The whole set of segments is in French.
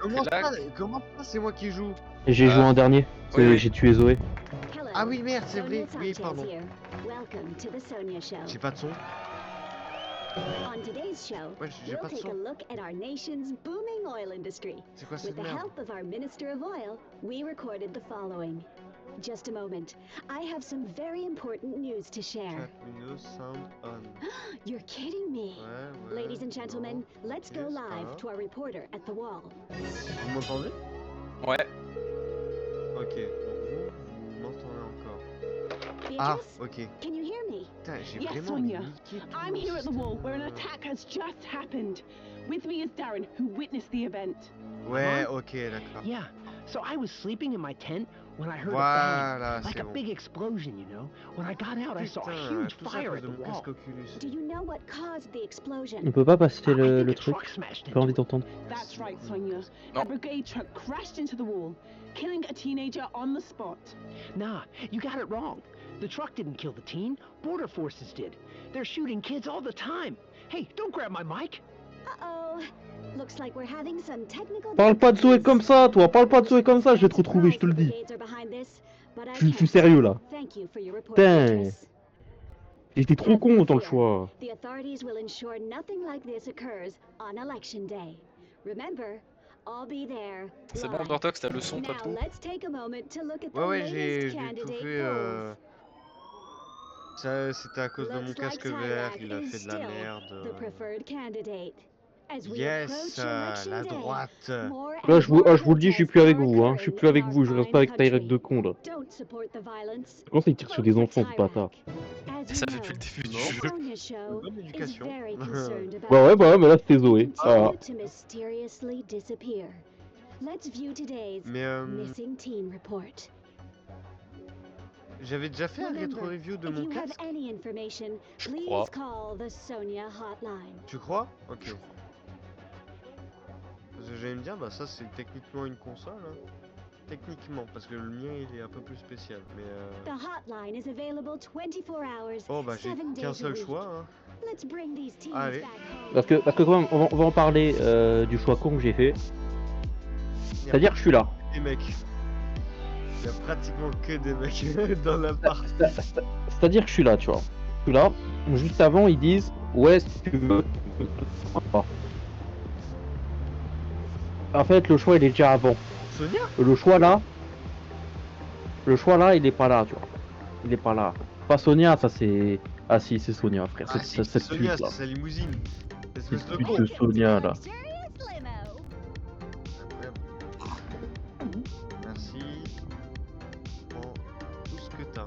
Comment là. ça, comment ça c'est moi qui joue? Et j'ai joué en dernier. Oui, oui. J'ai tué Zoé. Ah oui merde, c'est vrai. Oui, pardon. J'ai pas de son. On today's show, Ouais, j'ai we'll pas de take a son. look at our nation's booming oil industry. C'est quoi With cette the merde? help of our Minister of Oil, we recorded the following. Just a moment. I have some very important news to share. Chat Windows sound on. You're kidding me. Ouais, Ladies and gentlemen, non. let's Ok, go c'est pas live grave. to our reporter at the wall. Vous m'entendez? Ouais. Ok, donc vous m'entendez encore. Beatrice, Ah, ok. can you hear me? Putain, j'ai Yes, vraiment Sonia. niqué tout I'm mon here at the wall where an système, attack has just happened. With me is Darren, who witnessed the event. Ouais, ok, d'accord. Yeah, so I was sleeping in my tent when I heard a Voilà, bang, like c'est a bon. big explosion, you know. When I got out, I saw a Putain, huge tout ça à fire cause at de the mon wall. casque Oculus. Do you know what caused the explosion? On peut pas passer I le think a truc. truck smashed J'ai pas envie into it. d'entendre. That's right, Sonia. No. A brigade truck crashed into the wall, killing a teenager on the spot. Nah, you got it wrong. The truck didn't kill the teen. Border forces did. They're shooting kids all the time. Hey, don't grab my mic. Uh-oh. Looks like we're having some technical Parle pas de Zoé difficulties. comme ça, toi. Parle pas de Zoé comme ça, je vais te retrouver, je te le dis. Je suis sérieux là. Putain. J'étais trop con autant que choix. The authorities will ensure nothing like this occurs on election day. Remember, I'll be there. C'est bon, live. Dortox, t'as le son, t'as Now tout. let's take a moment to look at the Ouais, latest j'ai tout candidate fait. polls. Ça, c'était à cause de mon Looks casque like VR, Tyrak il a is fait de la still merde. the preferred candidate. As we Yes, approach la election day, droite. more Là, and je vous more le dis, je suis protests plus avec are vous, hein. Je suis occurring plus avec in vous, je our reste pas avec fine Tyrek de country. con là. Don't support the violence. Comment ça il tire sur des Vote enfants, for ce bâtard? Tyrak. As Ça you fait depuis le know, début du Non. jeu. Sonia Show Bonne is éducation. very concerned about Bah ouais, mais là c'était who Zoé. Ah. continue to mysteriously disappear. Let's view today's Mais missing teen report. j'avais déjà fait un Remember, rétro review de if mon you have casque. any information, Je please crois. call the Sonia hotline. Tu crois? Ok. Parce que j'allais me dire, bah ça c'est techniquement une console. Hein. Techniquement, parce que le mien il est un peu plus spécial. Mais The hotline is available 24 hours, oh bah j'ai 7 qu'un days a seul week. choix. Hein. Let's bring these teens Allez. back home. Parce que quand même, on va en parler du choix con que j'ai fait. C'est-à-dire que je suis là. Des mecs. Il y a pratiquement que des mecs dans l'appart. C'est-à-dire que je suis là, tu vois. Je suis là. Juste avant, ils disent ouais, si tu veux. tu peux pas. En fait, le choix il est déjà avant. Sonia? Le choix là, il est pas là, tu vois. Il est pas là. Pas Sonia, ça c'est. Ah si, c'est Sonia, frère. Ah, C'est si, cette Sonia, pute là. c'est sa limousine. Espèce de Pute con. de Sonia là. Merci. Prends tout ce que t'as. Hein.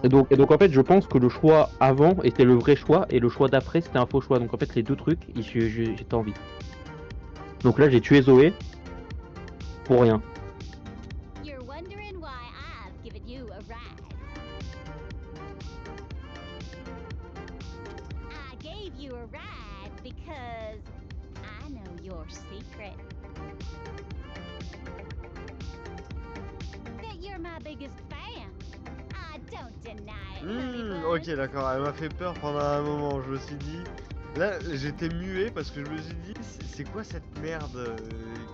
Vraiment. Et donc en fait, je pense que le choix avant était le vrai choix et le choix d'après c'était un faux choix. Donc en fait, les deux trucs, j'étais en vie. Donc là, j'ai tué Zoé pour rien. You're wondering why I've given you a ride. I gave you a ride because I know your secret. That you're my biggest fan. I don't deny it, honey bun. Ok, d'accord, elle m'a fait peur pendant un moment. Je me suis dit. Là, j'étais muet parce que je me suis dit, c'est quoi cette merde?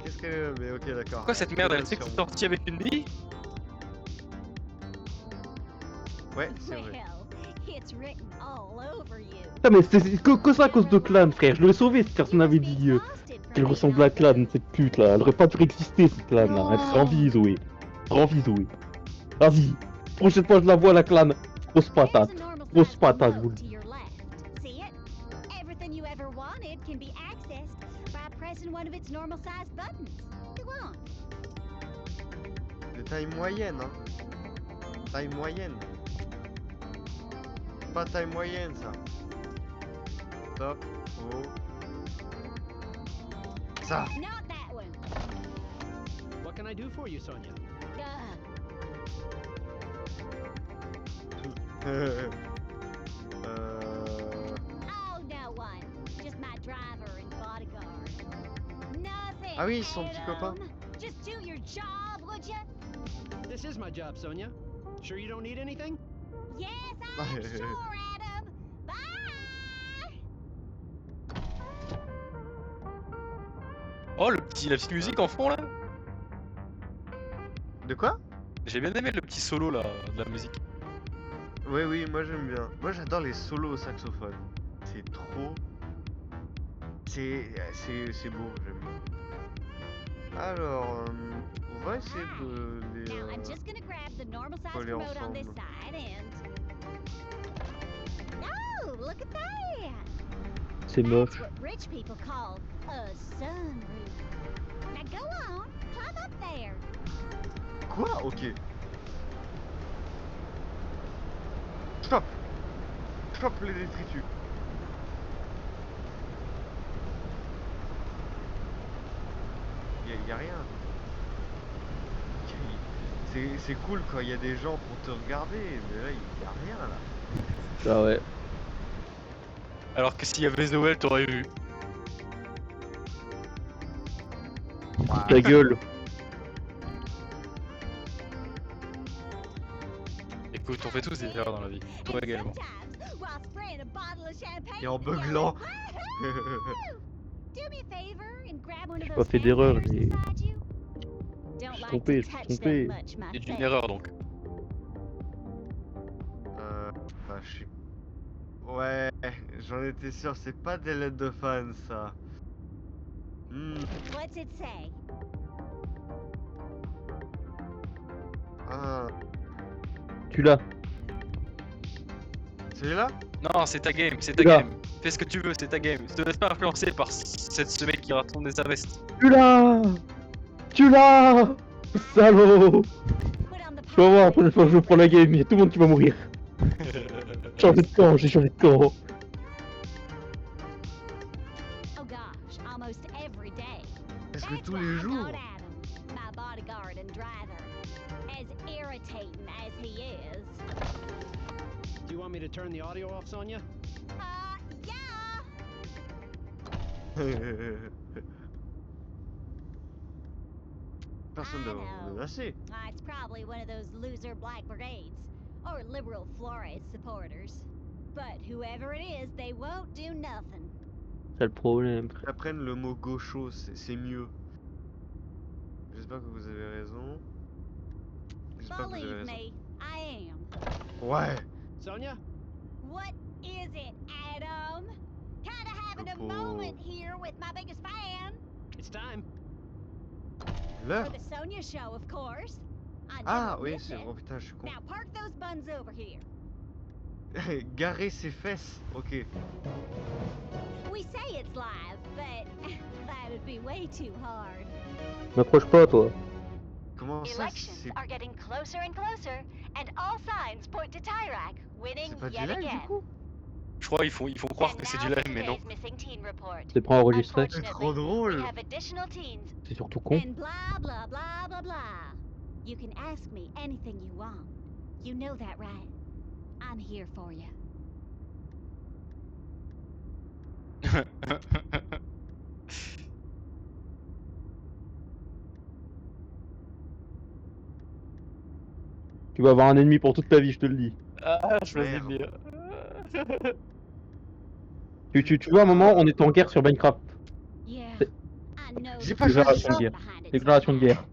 Qu'est-ce qu'elle. Mais ok, d'accord. Pourquoi cette merde, elle sait sur que c'est moi. sorti avec une bille? Ouais, c'est vrai. Well, it's written all over you. Putain, mais c'est que ça à cause de Clan, frère. Je l'aurais sauvé si personne n'avait dit qu'elle ressemblait à Clan, cette pute là. Elle aurait pas dû exister, cette Clan là. Elle serait en vie, Zoé. Elle serait en vie, Zoé. Vas-y. Prochaine fois, je la vois, la Clan. Grosse patate. There's a normal Grosse sized patate, je vous remote le to your left. See it? Everything you ever wanted can be accessed by pressing one of its normal sized buttons. Go on. De taille moyenne, hein. Taille moyenne. Pas taille moyenne, ça. Top. Oh. Ça. Not that one. What can I do for you, Sonia? Oh, no one. Just my driver and bodyguard. Nothing. Ah oui, son petit copain. Adam. Just do your job, would you? This is my job, Sonia. Sure you don't need anything? Yes, I'm sure, Adam. Bye. Oh, la petite musique en fond là. De quoi? J'ai bien aimé le petit solo là de la musique. Oui, oui, moi j'aime bien. Moi j'adore les solos au saxophone. C'est trop. C'est beau, j'aime bien. Alors, on va essayer de les. Now I'm just gonna grab the normal size coller remote on this ensemble. side and. Oh, look at that! C'est That's moche. what rich people call a sunroof. Now go on, climb up there. Quoi? Ok. Stop! Stop les détritus. Y a rien. C'est cool quand il y a des gens pour te regarder, mais là y a rien là. Ah ouais. Alors que s'il y avait Zoé, t'aurais vu. Ta gueule. Écoute, on fait tous des erreurs dans la vie. Toi And également. sometimes, while spraying a bottle of champagne Et en in the air, beuglant. woohoo! Do me a favor and grab one of J'ai those pas fait d'erreur, fanfares j'ai- beside you. Je Don't suis like trompé, to je suis touch trompé. them much C'est une myself. erreur donc. Bah, je sais. Ouais, j'en étais sûr, c'est pas des lettres de fans ça. What's it say? Ah, Tu l'as. celui-là? Non, c'est ta game, c'est ta Oula. game. Fais ce que tu veux, c'est ta game. Te laisse pas influencer par ce mec qui raconte sa veste. Tu l'as. Tu l'as. Salaud. Put on the Tu vas voir, la pilot. prochaine fois que je prends la game, y'a tout le monde qui va mourir. Changé de camp, j'ai changé de camp. Oh gosh, almost every day. Est-ce que That's tous why les I jours? got Adam, my bodyguard and driver. As irritating as he is. Do you want me to turn the audio off, Sonia? Yeah! Personne ne I va know. vous menacer. It's probably one of those loser black brigades, or liberal Flores supporters. But whoever it is, they won't do nothing. C'est le problème. Qu'ils apprennent le mot gaucho, c'est mieux. J'espère que vous avez raison. J'espère que vous avez Believe raison. me, I am. Ouais. Sonia? What is it, Adam? Kinda having a Chapeau. moment here with my biggest fan. It's time. L'heure. For the Sonia show, of course. I Ah never oui, miss c'est. it. Oh putain, je suis con. Now park those buns over here. Garer ses fesses. Ok. We say it's live, but that'd be way too hard. M'approche pas, toi. Comment ça Elections c'est are getting closer and closer, and all signs point to Tyrak winning c'est pas du yet live du again. coup? Je crois qu'ils font croire And que c'est now du for live, mais non. today's missing teen report. C'est pas enregistré. C'est trop Unfortunately, drôle. we have additional teens, C'est surtout con. and blah blah blah blah blah. You can ask me anything you want. You know that, right? I'm here for you. Tu vas avoir un ennemi pour toute ta vie, je te le dis. Ah, je faisais Merde. bien. Tu vois, à un moment, on est en guerre sur Minecraft. Yeah. C'est- I know J'ai the pas people choisi ça. behind it Déclaration de guerre.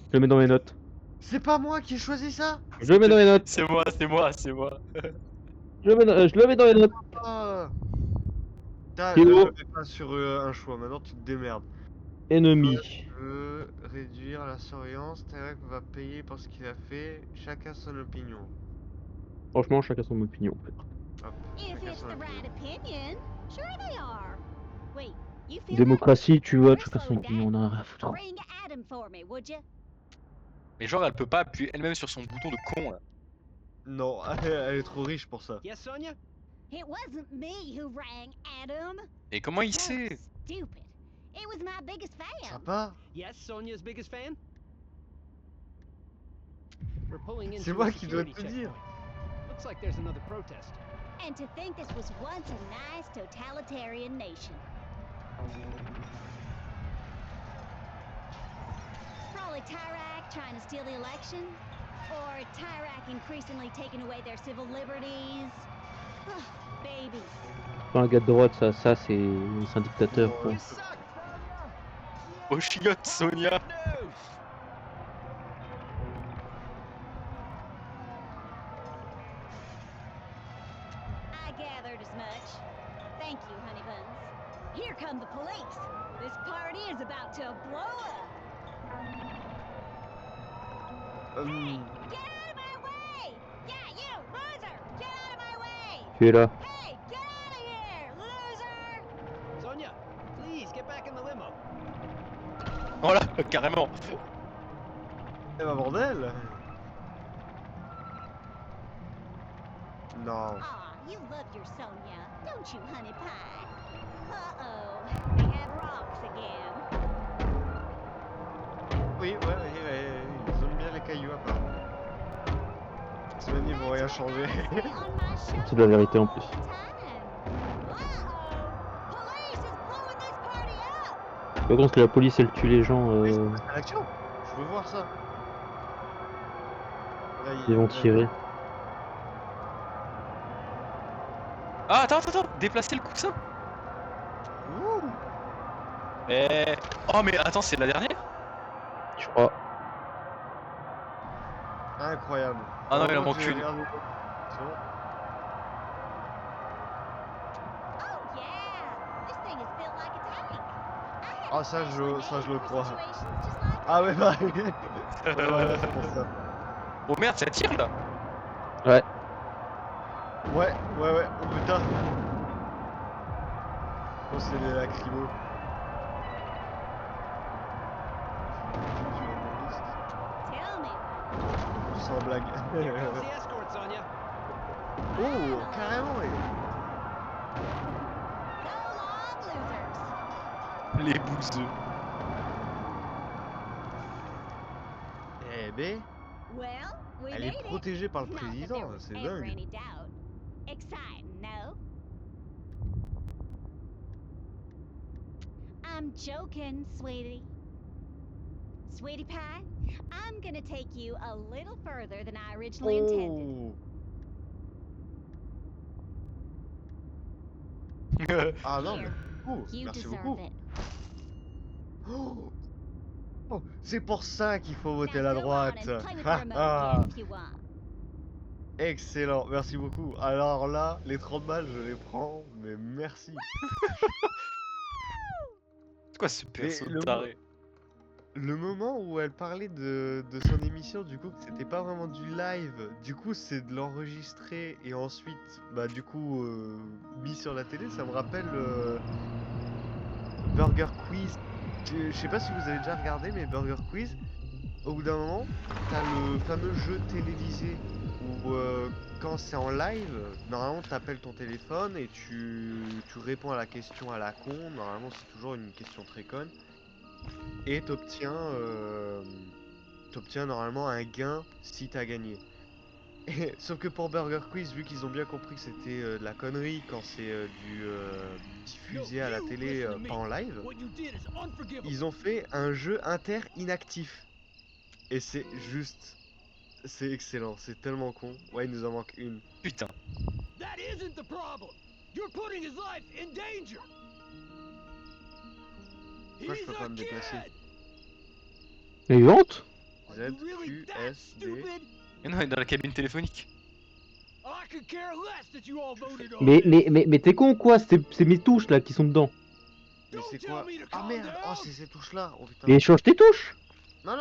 Je le mets dans mes notes. C'est pas moi qui ai choisi ça. Je le mets dans mes notes. C'est moi, c'est moi, c'est moi. Je le mets dans mes notes. Ah. Putain, Théo. je fais pas sur un choix. Maintenant tu te démerdes. Ennemi. Je veux réduire la surveillance. Tarek va payer pour ce qu'il a fait. Chacun son opinion. Franchement, chacun son opinion. Hop, If chacun it's son the opinion. right opinion, sure they are. Wait, you feel Démocratie, tu vois, We're chacun son slowing opinion. On a rien à that? foutre. Bring Adam for me, would you? Mais genre, elle peut pas appuyer elle-même sur son bouton de con là. Non, elle est trop riche pour ça. Yes, Sonia? It wasn't me who rang Adam. Et comment il That's sait? Stupid. It was my biggest fan. Sympa. Yes, Sonia's biggest fan? We're pulling into C'est a moi qui dois security te dire. checkpoint. Looks like there's another protest. And to think this was once a nice totalitarian nation. Probably Tyrak trying to steal the election, or Tyrak increasingly taking away their civil liberties. Baby. Pas un gars de droite, ça c'est un dictateur. Quoi. Au chiotte, Sonia. I gathered as much. Thank you, honey buns. Here come the police. This party is about to blow up. Hey, get out of my way! Yeah, you, loser! Get out of my way! Tu es là. Hey, get out of here, loser! Sonia, please get back in the limo. Voilà, carrément. Eh bah bordel. Non. Aw, you love your Sonia, don't you, honey pie? Uh-oh, they have rocks again. Oui, ouais, ils aiment bien les cailloux apparemment. Semaine ils vont rien changer. C'est de la vérité en plus. Par contre, la police elle tue les gens, Mais c'est pas à l'action. Je veux voir ça. Là, ils vont tirer. Ah, attends, déplacer le coussin. Ouh. Eh. Oh, mais attends, c'est la dernière? Je crois. Incroyable. Ah non, il en Heureusement manque que j'ai une. regardé. C'est bon. Ah ça je le crois. Ah ouais bah voilà, c'est pour ça. Oh merde, ça tire là. Ouais. Ouais, oh putain. Oh c'est les lacrymos. Sans blague. Here comes the escort, Sonia. Oh, carrément Les bouseux. Eh ben, elle est protégée par le président, c'est dingue. Exciting, no? I'm joking, sweetie. Sweetie pie, I'm gonna take you a little further than I originally intended. Oh. Ah non mais, You merci deserve beaucoup. it. Oh. Oh, c'est pour ça qu'il faut voter Now la go on droite. and play with the Ah, remote ah. again if you want. Excellent, merci beaucoup. Alors là, les 30 balles, je les prends, mais merci. C'est quoi ce perso le taré? Le moment où elle parlait de son émission, du coup, que c'était pas vraiment du live, du coup, c'est de l'enregistrer et ensuite, bah, du coup, mis sur la télé, ça me rappelle Burger Quiz. Je sais pas si vous avez déjà regardé, mais Burger Quiz, au bout d'un moment, t'as le fameux jeu télévisé où, quand c'est en live, normalement, t'appelles ton téléphone et tu réponds à la question à la con. Normalement, c'est toujours une question très conne. Et t'obtiens normalement un gain si t'as gagné. Sauf que pour Burger Quiz, vu qu'ils ont bien compris que c'était de la connerie quand c'est diffusé à la télé, pas en live, ils ont fait un jeu inter-inactif. Et c'est juste... C'est excellent, c'est tellement con. Ouais, il nous en manque une. Putain. That isn't the problem. You're putting his life in danger. Moi, je peux pas me déplacer. Mais il vente. Z, Q, S, D... Mais non, il est dans la cabine téléphonique. Mais t'es con ou quoi? C'est mes touches là qui sont dedans. Mais c'est quoi? Ah merde! Oh, c'est ces touches-là! Oh putain! Mais change tes touches! Non,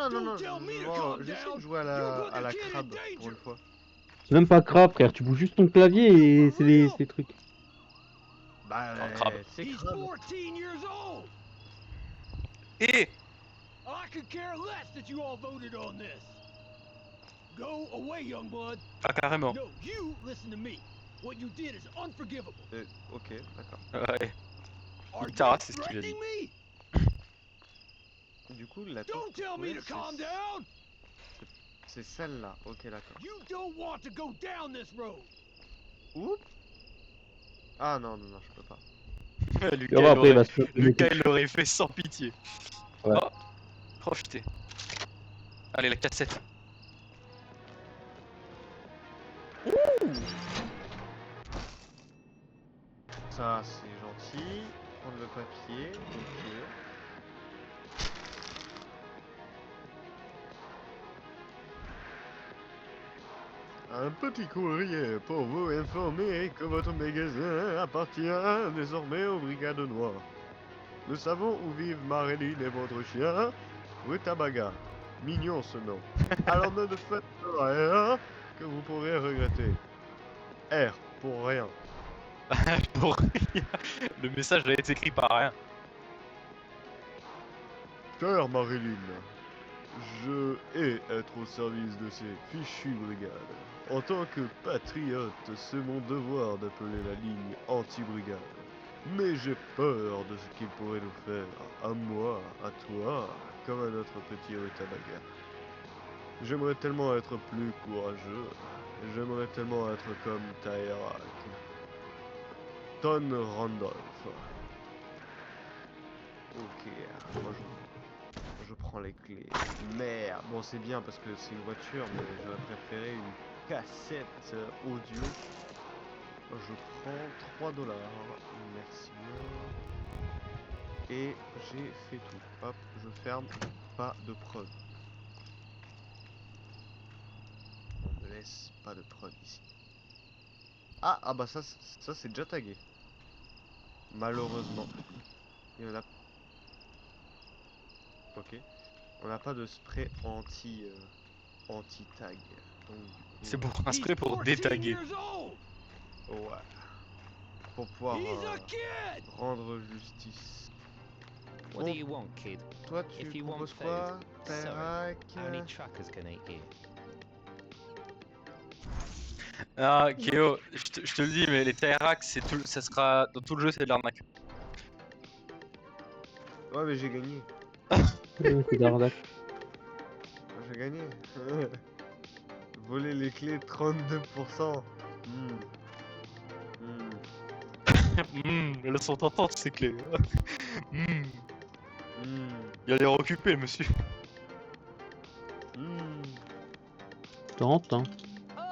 j'essaie de jouer à la crabe pour une fois. C'est même pas crabe, frère, tu bouges juste ton clavier et c'est les trucs. Bah, crabe. c'est crabe. Et ah, carrément. Ok, d'accord. Ouais. Tara, c'est ce qu'il a dit. Du coup, la touche, c'est celle-là. Ok, d'accord. Oups! Ah non, je peux pas. Lucas, il l'aurait fait sans pitié. Ouais. Oh, profitez. Allez, la 4-7. Ça, c'est gentil. Prendre le papier. Ok. Un petit courrier pour vous informer que votre magasin appartient désormais aux Brigades Noires. Nous savons où vivent Marilyn et votre chien, Rutabaga. Mignon ce nom. Alors ne faites rien que vous pourrez regretter. R pour rien. Pour rien. Le message a été écrit par rien. Chère Marilyn, je hais être au service de ces fichues brigades. En tant que patriote, c'est mon devoir d'appeler la ligne anti-brigade. Mais j'ai peur de ce qu'ils pourraient nous faire, à moi, à toi, comme à notre petit Rutabaga. J'aimerais tellement être plus courageux, j'aimerais tellement être comme Tyrak. Ton Randolph. Ok, moi je prends les clés. Merde, bon c'est bien parce que c'est une voiture, mais j'aurais préféré une cassette audio. Je prends 3 $. Merci bien. Et j'ai fait tout. Hop, je ferme. Pas de preuve. On ne laisse pas de preuve ici. Ah bah ça c'est déjà tagué. Malheureusement. Il y en a. Ok. On n'a pas de spray anti-tag. Donc du coup. C'est pour un spray pour détaguer. Ouais. Pour pouvoir rendre justice. What do you want, kid? Toi If tu you want proposes food, quoi? sorry, Tyrak. only truckers can eat here. Ah, Kéo, je te le dis, mais les Tyrak, ça sera dans tout le jeu, c'est de l'arnaque. Ouais mais j'ai gagné. C'est d'arnaque. J'ai gagné. Voler les clés 32%. Elles sont tentantes ces clés. Hmm. Il a les récupérer, monsieur. Tente, hein. Oi!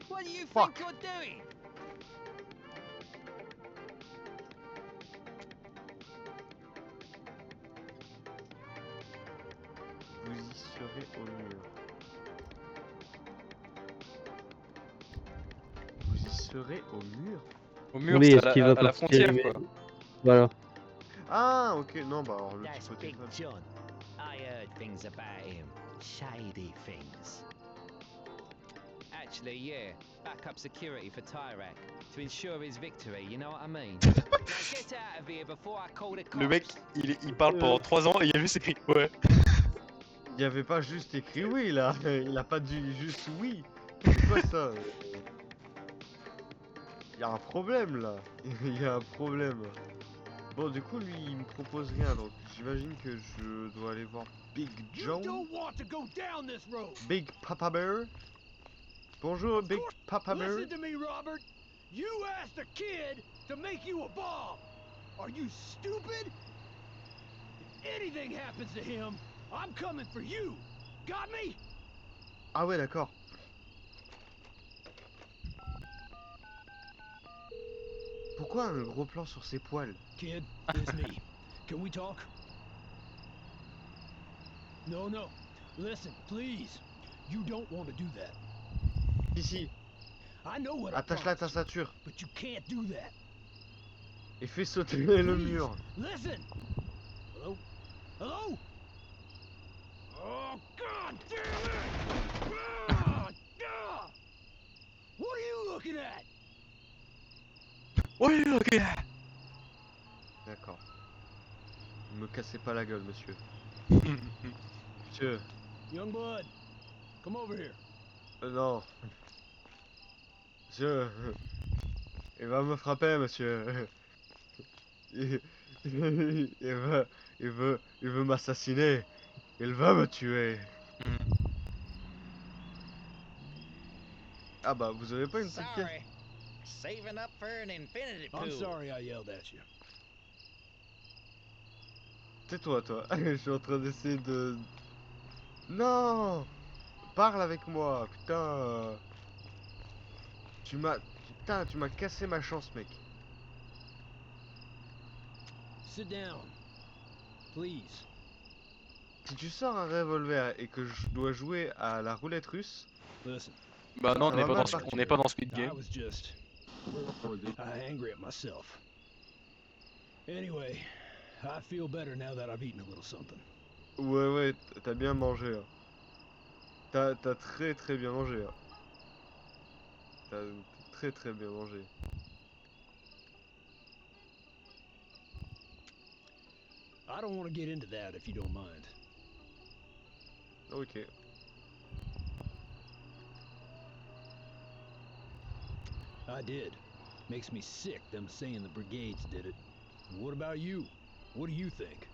What do you Fuck. think you're doing? Vous y serez au mur. Vous y serez au mur? Au mur, Oui, c'est est-ce qu'il va à la partir, frontière, mais- quoi. Voilà. Ah ok, non bah alors le That's petit Big téléphone. John. I heard things about him. Shady things. Actually, yeah. Backup security for Tyrak. To ensure his victory, you know what I mean? Now get out of here before I call the cops. Le mec, il parle pendant 3 ans et il y a juste écrit ouais. Il y avait pas juste écrit oui là, il a pas dit juste oui. C'est quoi ça? Il y a un problème là. Il y a un problème. Bon du coup lui il me propose rien donc j'imagine que je dois aller voir Big John. Big Papa Bear. Bonjour Big Papa Bear. Listen to me, Robert. You asked a kid to make you a bomb. Are you stupid? If anything happens to him, I'm coming for you. Got me? Ah ouais d'accord. Pourquoi un gros plan sur ses poils? Kid, it's me. Can we talk? No. Listen, please. You don't want to do that. Ici, I know what I attache-la à ta promised, ceinture but you can't do that. et fais sauter le Please, mur. Listen. Hello? Hello? Oh, God damn it! Ah, ah! What are you looking at? Ouais, ok. D'accord. Ne me cassez pas la gueule, monsieur. Monsieur. Young blood, come over here. Non. Monsieur. Il va me frapper, monsieur. Il veut m'assassiner. Il va me tuer. Ah bah, vous avez pas une petite pièce? Sorry. Saving up for an infinity pool. I'm sorry I yelled at you. Tais-toi, toi. Je suis en train d'essayer de... Non! Parle avec moi, putain. Tu m'as... Putain, tu m'as cassé ma chance, mec. Sit down. Please. Si tu sors un revolver et que je dois jouer à la roulette russe, Listen, Bah non, Ça va mal partir. on n'est pas dans Squid I Game. was just angry at myself. Anyway, I feel better now that I've eaten a little something. Ouais, t'as bien mangé. Hein. T'as très bien mangé. Hein. T'as très bien mangé. I don't want to get into that if you don't mind. Ok. I did. Makes me sick them saying the brigades did it. What about you? What do you think?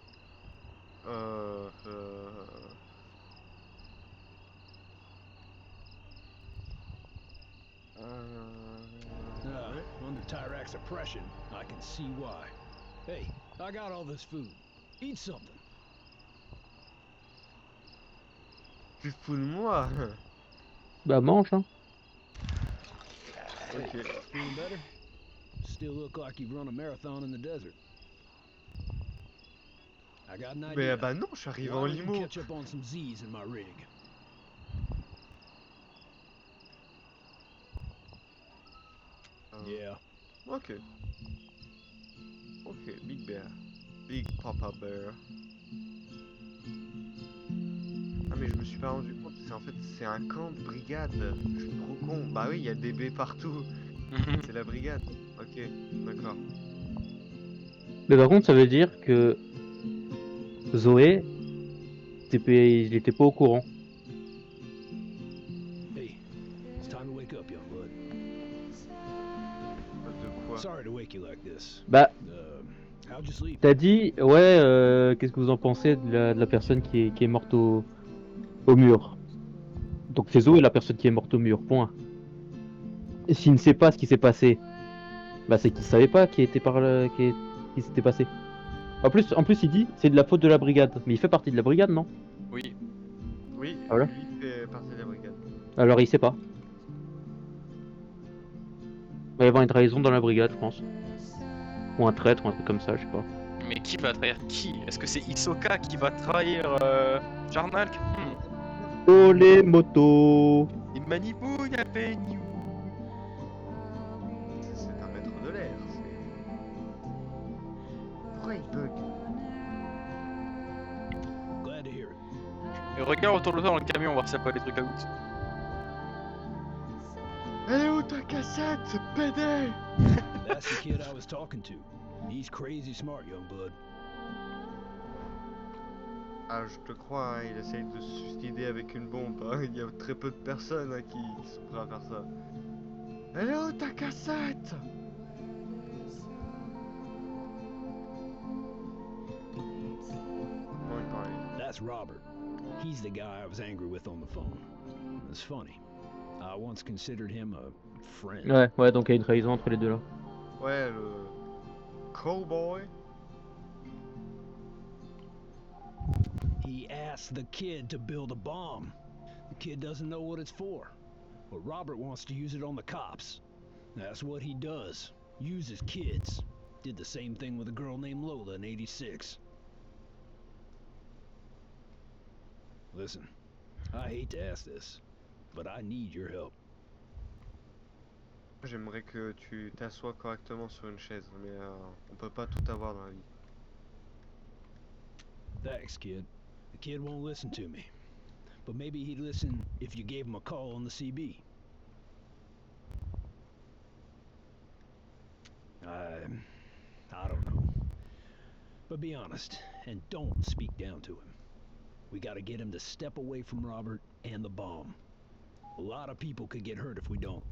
Under Tyrak's oppression, I can see why. Hey, I got all this food. Eat something. Tu te fous de moi? Bah mange hein. Ok. Feeling better? Still look like you've run a marathon in the desert. I got an idea. Mais bah non, je suis arrivé Why en don't you limo. catch up on some Z's in my rig? Yeah. Ok. Ok, Big Bear. Big Papa Bear. Ah mais je me suis pas rendu compte, en fait c'est un camp de brigade. Je suis trop con. Bah oui, il y a des baies partout. C'est la brigade. Ok, d'accord. Mais par contre, ça veut dire que Zoé, il était pas au courant. Hey, it's time to wake up, young blood. De quoi? Sorry to wake you like this. Bah, How'd you sleep? t'as dit, ouais, qu'est-ce que vous en pensez de la personne qui est morte au mur? Donc c'est Zoé la personne qui est morte au mur, point. Et s'il ne sait pas ce qui s'est passé, bah c'est qu'il savait pas qui s'était passé. En plus il dit c'est de la faute de la brigade, mais il fait partie de la brigade, non? Oui. Oui, Ah voilà. lui fait partie de la brigade. Alors il sait pas. Il va y avoir une trahison dans la brigade, je pense. Ou un traître, ou un truc comme ça, je sais pas. Mais qui va trahir qui? Est-ce que c'est Hisoka qui va trahir Jarnalk? Oh les motos! Il manipule à peine. C'est un maître de l'air. Pourquoi il bug? Glad to hear it. Et regarde autour de toi dans le camion, voir si ça peut aller des trucs à gouttes. Elle est où ta cassette, PD? That's the kid I was talking to. He's crazy smart, young blood. Ah, je te crois, hein, il essaye de se suicider avec une bombe. Hein. Il y a très peu de personnes hein, qui sont prêts à faire ça. Elle est où ta cassette? Comment il parlait? That's Robert. He's the guy I was angry with on the phone. It's funny. I once considered him a friend. Ouais, donc il y a une trahison entre les deux là. Ouais, le cowboy. He asked the kid to build a bomb. The kid doesn't know what it's for. But Robert wants to use it on the cops. That's what he does. Uses kids. Did the same thing with a girl named Lola in '86. Listen, I hate to ask this, but I need your help. J'aimerais que tu t'assoies correctement sur une chaise, mais on peut pas tout avoir dans la vie. Thanks, kid. The kid won't listen to me. But maybe he'd listen if you gave him a call on the CB. I don't know. But be honest, and don't speak down to him. We gotta get him to step away from Robert and the bomb. A lot of people could get hurt if we don't.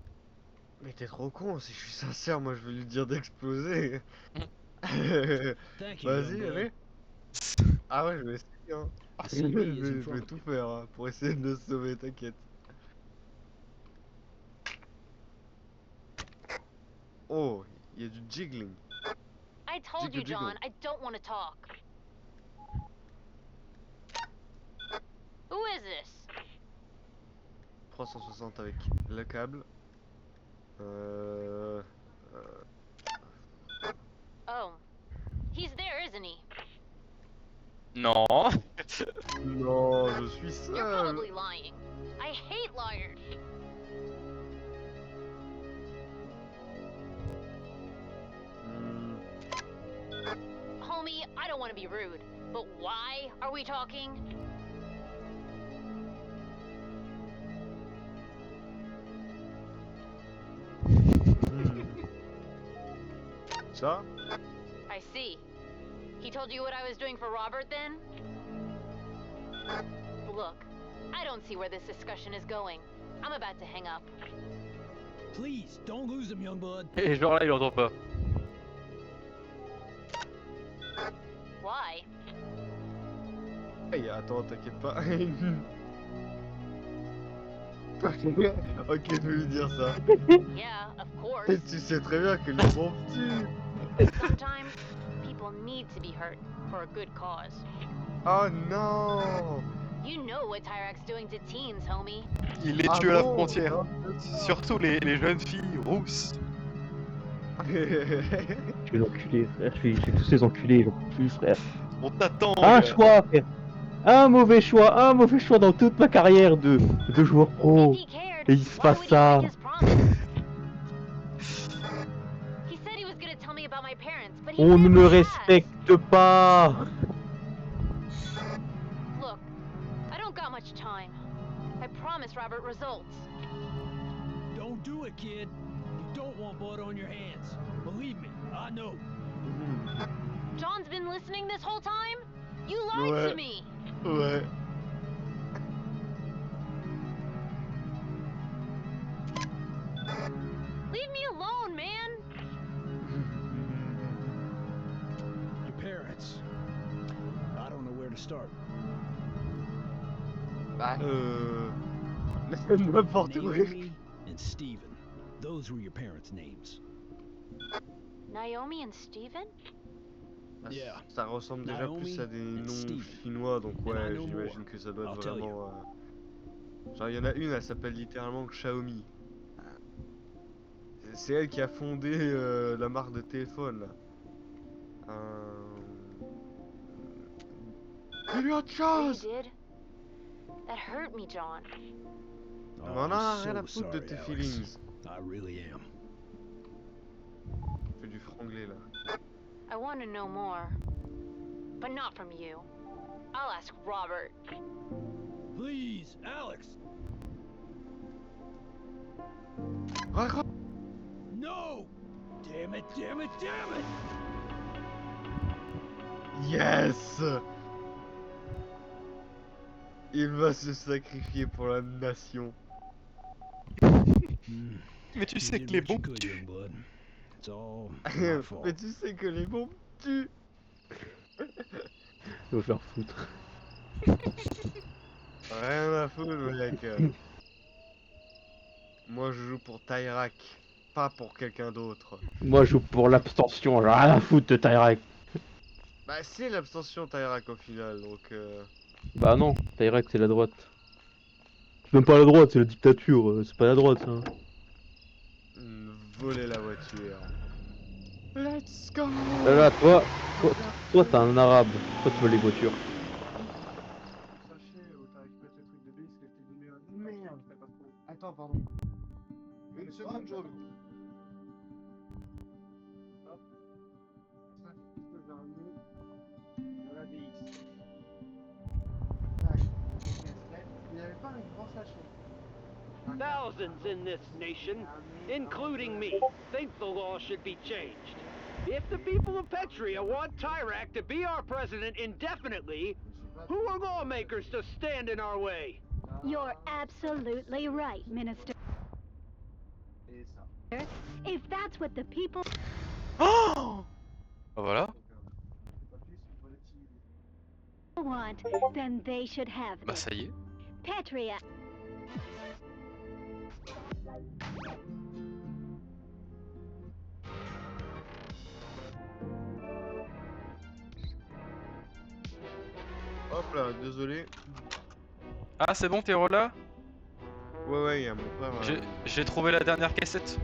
Mais t'es trop con, si je suis sincère, moi je veux lui dire d'exploser. Thank you, Vas-y, young blood. allez. Ah ouais, je vais essayer. Hein. The je CB is in vais front of tout you. faire hein, pour essayer de le sauver, t'inquiète. Oh, il y a du jiggling. I told Jiggle, you, John, jiggle. I don't want to talk. Who is this? 360 avec le câble. Oh, he's there, isn't he? Non. Non, je suis You're seul. probably lying. I hate liars. homie, I don't want to be rude, but why are we talking? Ça? I see. He told you what I was doing for Robert then? Look, I don't see where this discussion is going. I'm about to hang up. Please, don't lose him, young bud. Et genre là, il entend pas. Why? Hey, attends, t'inquiète pas. Ok, je vais lui dire ça. Yeah, of course. Et tu sais très bien que les bombes tuent. Sometimes people need to be hurt for a good cause. Oh non. You know what Tyrak's doing to teens, homie. Il les Ah tue à la bon? frontière. Surtout les jeunes filles rousses. Je vais l'enculer, frère. Je vais tous ces enculés, j'en peux plus, frère. On t'attend. Un gars. choix, frère. Un mauvais choix dans toute ma carrière de joueur pro. If he cared, Et il se why passe would he ça. break his promise? He said he was gonna tell me about my parents, but he On ne never me has. respecte pas. Look, I don't got much time. I promised Robert results. Don't do it, kid. You don't want blood on your hands. Believe me, I know. John's been listening this whole time? You lied Ouais. to me. Ouais. Leave me alone, man. Your parents. I don't know where to start. N'importe où. Naomi and Stephen. Those were your parents' names. Naomi and Steven? Yeah. Ça ressemble déjà plus à des Naomi and noms Steven. chinois, donc And I ouais, know j'imagine more. que ça doit être I'll tell you. vraiment. Genre, il y en a une, elle s'appelle littéralement Xiaomi. C'est elle qui a fondé la marque de téléphone là. Dis-lui autre You chose! did? That hurt me, John. Oh, On en a I'm rien à so foutre de sorry, tes Alex. feelings. I really am. Je fais du franglais là. I want to know more. But not from you. I'll ask Robert. Please, Alex. Raccroche! No! Damn it, damn it, damn it! Yes! Il va se sacrifier pour la nation. Mais tu You sais did que les what you bombes could, tuent. young blood. It's all my fault. Mais tu sais que les bombes tuent! Je vais faire foutre. Rien à foutre, mec. Moi je joue pour Tyrak, pas pour quelqu'un d'autre. Moi, je joue pour l'abstention, j'ai rien à foutre de Tyrak. Bah c'est l'abstention Tyrak au final, donc Bah non, Tyrak c'est la droite. C'est même pas la droite, c'est la dictature, c'est pas la droite ça. voler la voiture. Let's go! Là, toi t'es un arabe, toi tu veux les voitures. Merde, attends, pardon. Une seconde, je reviens. Hop. Ça, je vais ramener dans la DX. Tac. Il n'y avait pas un grand sachet. Thousands in this nation, including me, think the law should be changed. If the people of Petria want Tyrak to be our president indefinitely, who are lawmakers to stand in our way? You're absolutely right, Minister. Et ça. If that's what the people Oh voilà. want, then they should have Bah it. ça y est. Petria. Hop là, désolé. Ah c'est bon, t'es là? Ouais, il y a mon frère. J'ai trouvé la dernière cassette.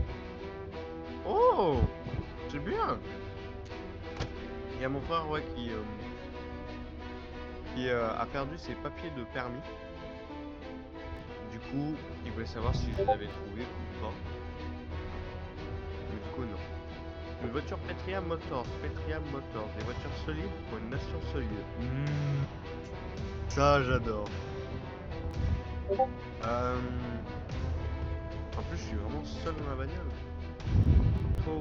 Oh! C'est bien! Il y a mon frère, ouais, qui a perdu ses papiers de permis. Du coup, il voulait savoir si je les avais trouvés ou pas. Mais du coup, non. Une voiture Petria Motors. Petria Motors. Des voitures solides pour une nation solide. Ça, j'adore. En plus, je suis vraiment seul dans la bagnole. Toi,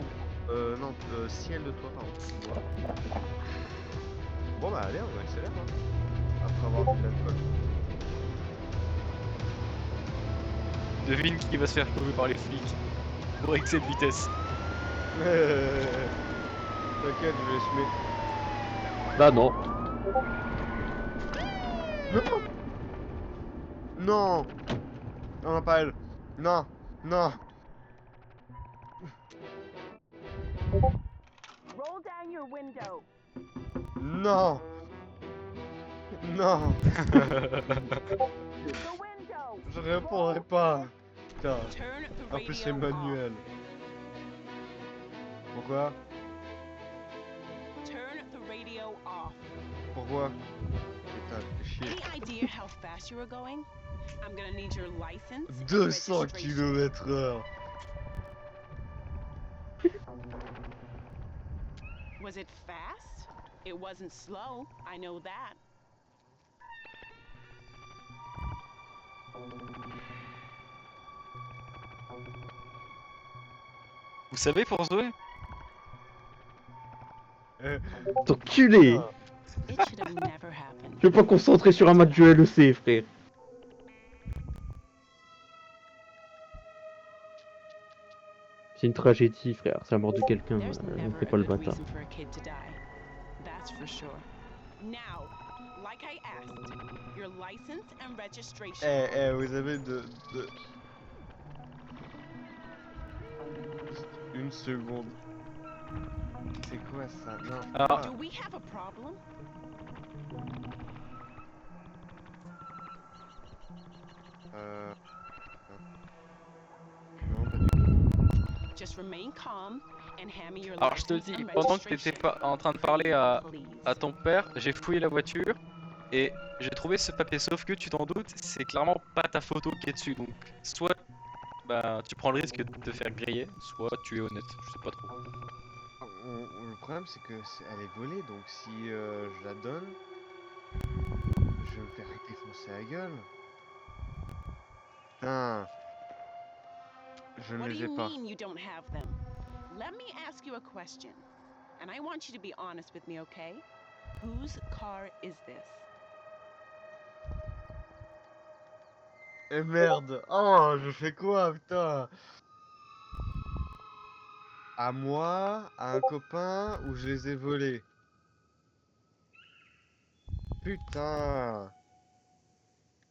non, ciel de toi, pardon. Voilà. Bon, bah, allez, on accélère, hein. Après avoir bu de l'alcool. Devine qui va se faire trouver par les flics pour excès de vitesse. T'inquiète, je vais se mettre. Bah non. Non. Non, pas elle. Non. Non. Roll down your window. Non. Non. The window. Je répondrai pas. Putain. Turn the En plus, c'est radio off. manuel. Pourquoi? Turn the radio off. Pourquoi? Putain, fais chier. Any idea how fast you were going? I'm gonna need your license. and 200 registration. km/h. Was it fast? It wasn't slow. I know that. Vous savez pour Zoé? T'enculé. It should have never happened. Je vais pas concentrer sur un match de LEC, frère. C'est une tragédie, frère. C'est la mort de quelqu'un. There's Ne never fais a pas le good bâtard. reason for a kid to die. That's for sure. Now, like I asked, your license and registration. Vous avez de... Une seconde. C'est quoi ça? Non. Ah. Do we have a problem? Non, pas du tout. Just remain calm and hand me your Alors je te le license dis, and pendant que registration. t'étais en train de parler à Please. ton père, j'ai fouillé la voiture et j'ai trouvé ce papier, sauf que tu t'en doutes, c'est clairement pas ta photo qui est dessus, donc soit bah, tu prends le risque de te faire griller, soit tu es honnête, je sais pas trop. Le problème c'est que elle est volée, donc si je la donne, je vais me faire défoncer la gueule. Putain. Je ne What do les ai you pas. mean you don't have them? Let me ask you a question. And I want you to be honest with me, okay? Whose car is this? Eh merde. Oh, je fais quoi, putain? À moi, à un copain, ou je les ai volés? Putain.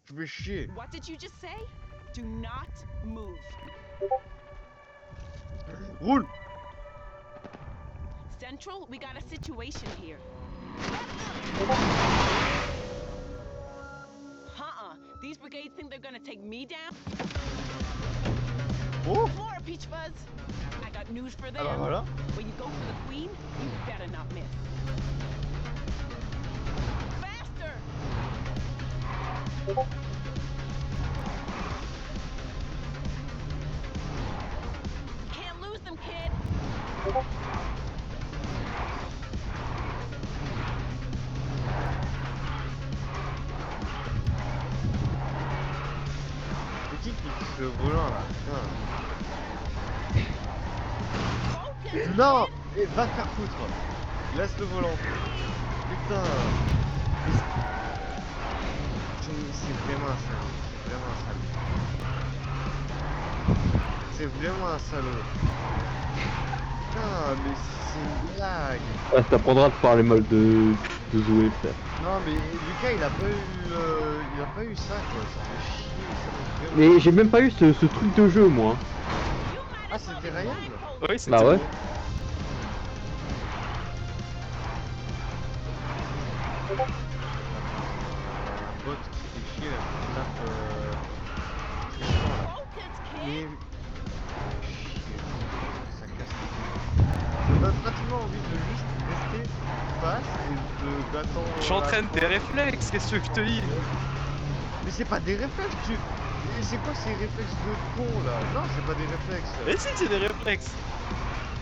Je vais chier. What did you just say? Do not move. Roule. Central, we got a situation here. These brigades think they're gonna take me down. Oh. Flora, Peach Fuzz. I got news for them. Alors voilà. When you go for the queen, you better not miss. Faster! Can't lose them, kid. C'est qui fixe le volant là? Putain. Focus, Non. kid. Et va te faire foutre. Laisse le volant. Putain. C'est vraiment un salaud. C'est vraiment un salaud. Putain, mais c'est une blague. Ah, ça t'apprendra de parler mal de Zoé, frère. Non, mais Lucas, il a pas eu ça, quoi. Ça fait chier. Ça fait vraiment... Mais j'ai même pas eu ce truc de jeu, moi. Ah, c'était Ryan? Oui, c'est Bah ouais. Un bot qui fait chier, là, qui tape... Focus, Mais... kid. Chier, ça casse les couilles. On a pratiquement envie de juste rester face et d'attendre... J'entraîne tes réflexes, qu'est-ce que je te dis? Mais c'est pas des réflexes, tu... Et c'est quoi ces réflexes de con, là? Non, c'est pas des réflexes. Mais si, c'est des réflexes.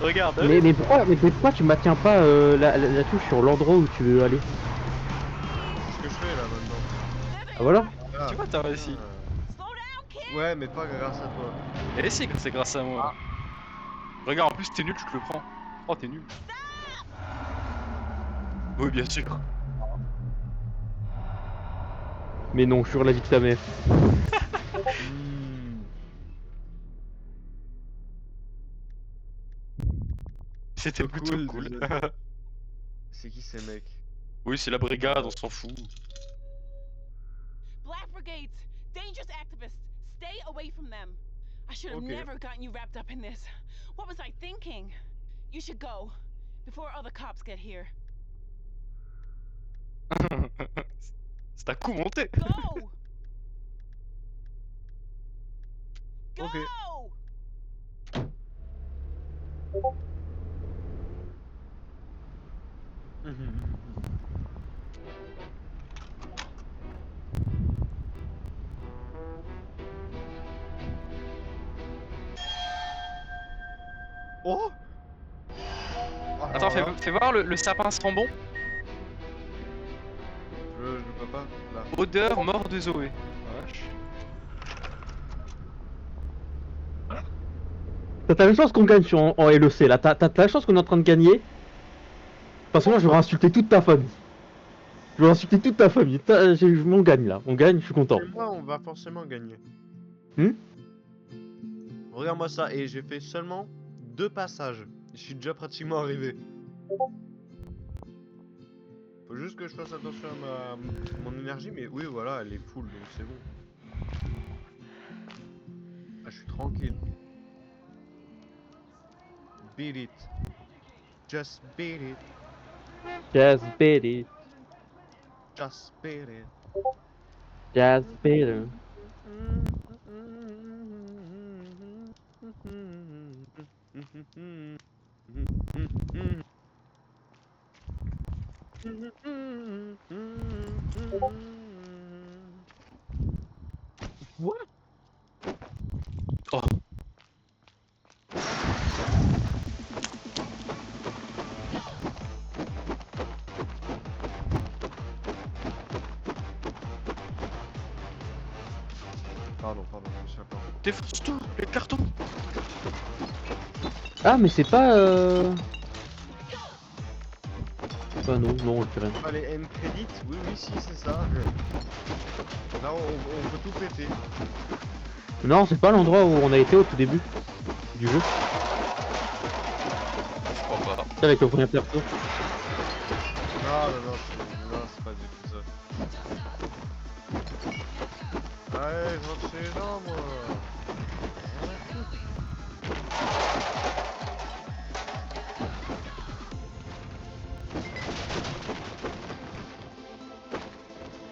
Regarde. Mais pourquoi tu maintiens pas la touche sur l'endroit où tu veux aller? C'est ce que je fais là maintenant. Ah voilà. Ah, Tu vois, t'as réussi. Ouais, mais pas grâce à toi. Et si, c'est grâce à moi. Regarde, en plus, t'es nul, je te le prends. Oh, t'es nul. Oui, bien sûr. Mais non, je suis la vie de ta mère. Hmm. C'était So plutôt cool, cool. déjà. C'est qui ces mecs? Oui, c'est la brigade, on s'en fout. Black Brigades, dangerous activists. Stay away from them. I should have Okay. never gotten you wrapped up in this. What was I thinking? You should go before other cops get here. C'est un coup monté. Go! Go! Ok. Oh! Attends, Alors là, fais voir le sapin sent bon. je peux pas. Là. Odeur mort de Zoé. Vache. T'as la chance qu'on gagne en LEC là. T'as la chance qu'on est en train de gagner. Parce que moi, je vais insulter toute ta famille. Je vais insulter toute ta famille. On gagne là. On gagne, je suis content. Et moi, on va forcément gagner. Hmm. Regarde-moi ça, et j'ai fait seulement 2 passages. Je suis déjà pratiquement arrivé. Faut juste que je fasse attention à mon énergie, mais oui, voilà, elle est full, donc c'est bon. Ah, je suis tranquille. Beat it. Just beat it. Just beat it. Just beat it. Just beat it. What? Oh. Pardon, je suis pas. Défonce tout, les cartons. Ah, mais c'est pas. Ah non, non, je dirais. Ah, les end credits? Oui, si, c'est ça. Là, on peut tout péter. Non, c'est pas l'endroit où on a été au tout début du jeu. Je crois pas. Avec le premier perso. Non, c'est pas du tout ça. Allez, je rentre chez les gens, moi.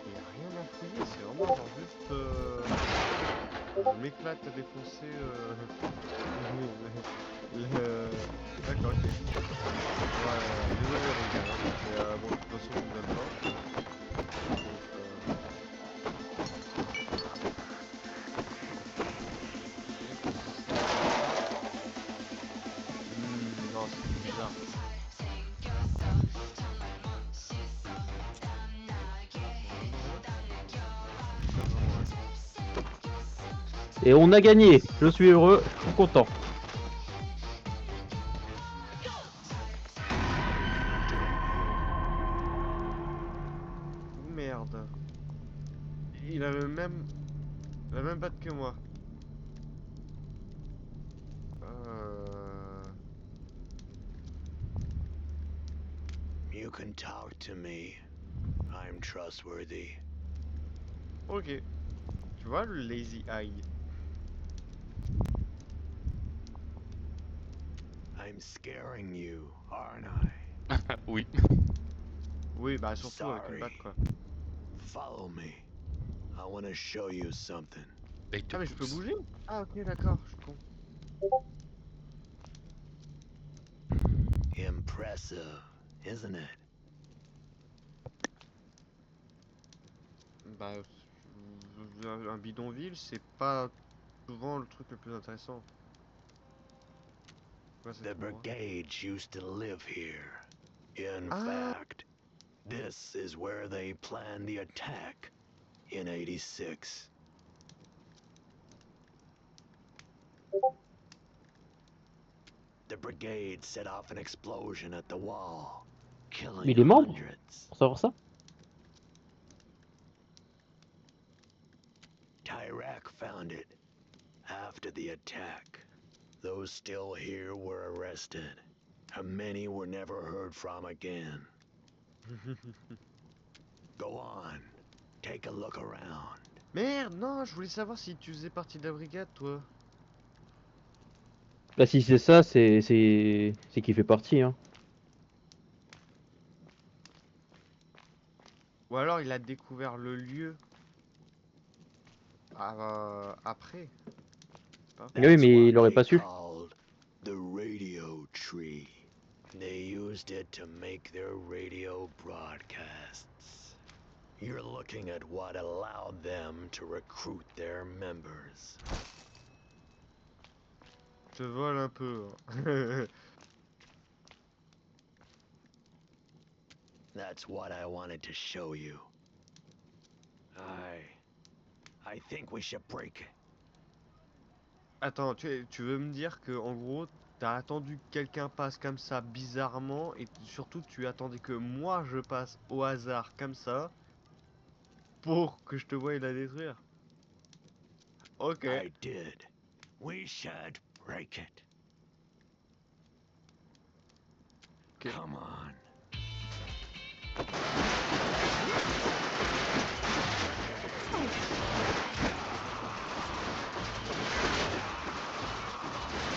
Il y a rien à fouiller, c'est vraiment genre juste. Je m'éclate à défoncer. D'accord, ok. Ouais, désolé les gars, hein, mais bon, de toute façon, je vous aime pas. Donc, non, c'est bizarre. Et on a gagné. Je suis heureux, je suis content. Merde. Il a le même. La même patte que moi. You can talk to me. I'm trustworthy. Ok. Tu vois le lazy eye. I'm scaring you, aren't I? Oui. Oui, bah surtout avec une Sorry. patte quoi. Follow me. I want to show you something. Bah, il te Ah, mais je peux pousse. bouger? Ah, ok, d'accord, je suis con. Impressive, isn't it? Bah, un bidonville, c'est pas souvent le truc le plus intéressant. quoi cet The endroit? brigades used to live here. In Ah. fact, this is where they planned the attack in 86. The brigade set off an explosion at the wall, killing Il est membre hundreds. pour savoir ça? Tyrak found it after the attack. Those still here were arrested, and many were never heard from again. Go on, take a look around. Merde, non, je voulais savoir si tu faisais partie de la brigade, toi. Bah si c'est ça, c'est qu'il fait partie, hein. Ou alors il a découvert le lieu après. Mais oui, mais That's il aurait what pas they su. called the radio tree. They used it to make their radio broadcasts. You're looking at what allowed them to recruit their members. Je te vole un peu. Hein. That's what I wanted to show you. I think we should break it. Attends, tu veux me dire que en gros, t'as attendu que quelqu'un passe comme ça bizarrement et surtout tu attendais que moi je passe au hasard comme ça pour que je te voie la détruire. Ok. I did. We should break it. Okay. Come on.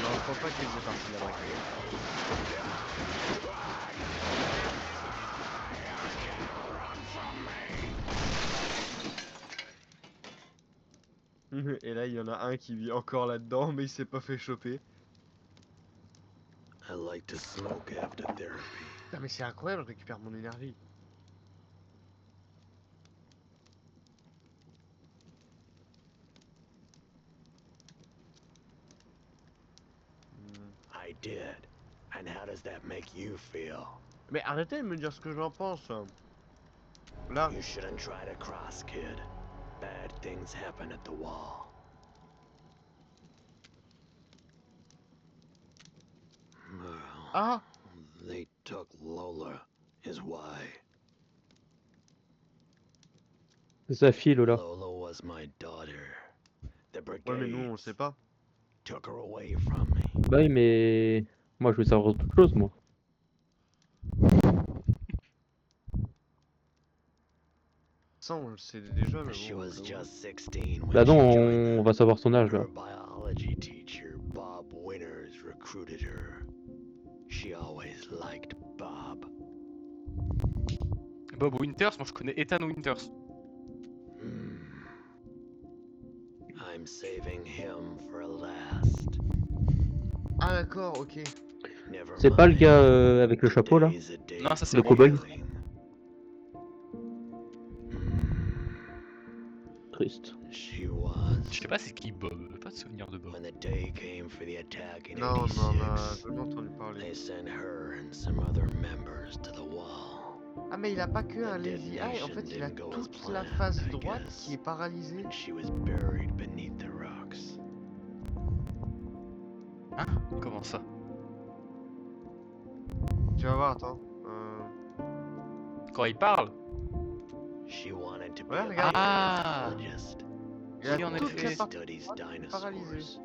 Non, je pense pas qu'il faisait partie de la brigade. Et là, il y en a un qui vit encore là-dedans, mais il s'est pas fait choper. I like to smoke after therapy. Putain, mais c'est incroyable, je récupère mon énergie. I did. And how does that make you feel? Mais arrêtez de me dire ce que j'en pense. Là, You shouldn't try to cross, kid. Bad things happen at the wall. ah, They took Lola, is why. C'est sa fille, Lola. Lola was my daughter. The ouais, mais nous on le brigade sait pas. took her away from me. Bah oui, mais moi je veux savoir autre chose, moi. Ça, on le sait déjà, mais She bon. was just 16 when Bah non, she joined on va savoir son âge là. Her biology teacher, Bob Winters, recruited her. She always liked Bob. Bob Winters, moi je connais Ethan Winters. I'm saving him for last. Ah d'accord, ok. Never C'est pas le mind. gars avec le chapeau là? Today's a day Non, ça, c'est Le for cow-boy. healing. Triste. She was. Je sais pas c'est qui Bob, pas de souvenir de Bob. When the day came for the attack in Non, 86, non, on a jamais entendu parler. they sent her and some other members to the wall. Ah mais il a pas que un The lazy eye, en fait il a detonation didn't go as toute la planned, face I droite guess. qui est paralysée. And she was buried beneath the rocks. Hein? Comment ça? Tu vas voir, attends. Quand il parle? She wanted to be Ouais, a regarde. Ah. biologist. Il a Oui, en toute effet. la partie Studies droite qui est paralysée. dinosaurs.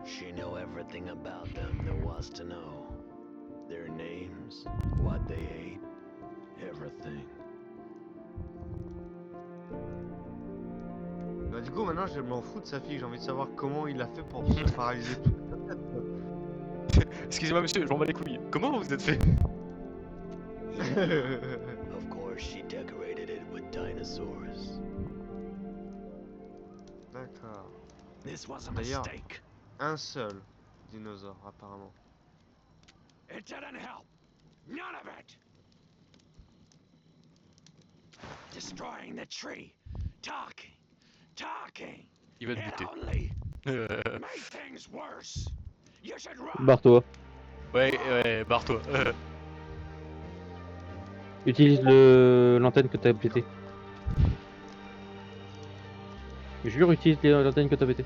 She knew everything about them there was to know. Their names, what they ate, everything. Bah du coup maintenant je m'en fous de sa fille, j'ai envie de savoir comment il a fait pour se paralyser toute la tête. Excusez-moi monsieur, je m'en bats les couilles. Comment vous vous êtes fait? Of course, she decorated it with dinosaurs. D'accord. This was a D'ailleurs, mistake. un seul dinosaure apparemment. It didn't help. None of it. Destroying the tree. Talking. Il va te It buter. only made things worse. You should run. Barre-toi. Ouais, barre-toi. Utilise l'antenne que t'as pété. Jure, utilise l'antenne que t'as pété.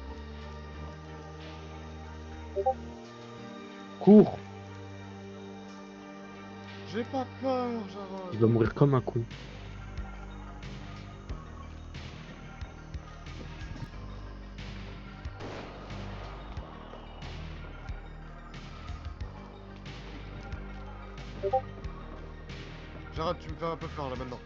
Cours. J'ai pas peur, Jarod. Il va mourir comme un con. Jarod, tu me fais un peu peur là maintenant.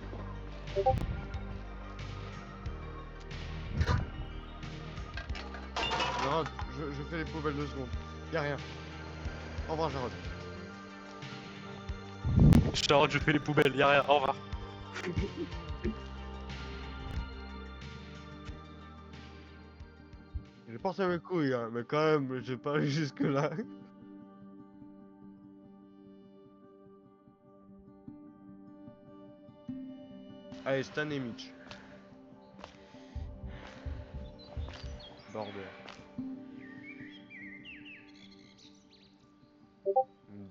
Jarod, je fais les poubelles 2 secondes. Y'a rien. Au revoir, Jarod. Je fais les poubelles, y'a rien, au revoir. J'ai pensé à mes couilles, hein, mais quand même, j'ai pas eu jusque là. Allez, Stan et Mitch. Border.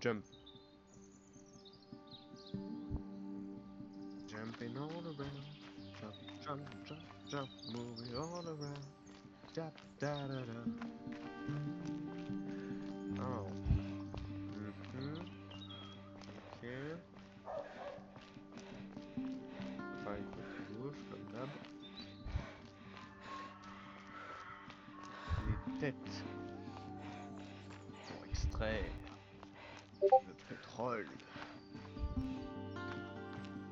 Jump. Jumping all around. Jump, jump, jump, jump. Moving all around. Jump, da da da. Oh. Ok. Pareil côté gauche, comme d'hab. Les têtes. Pour extraire le pétrole.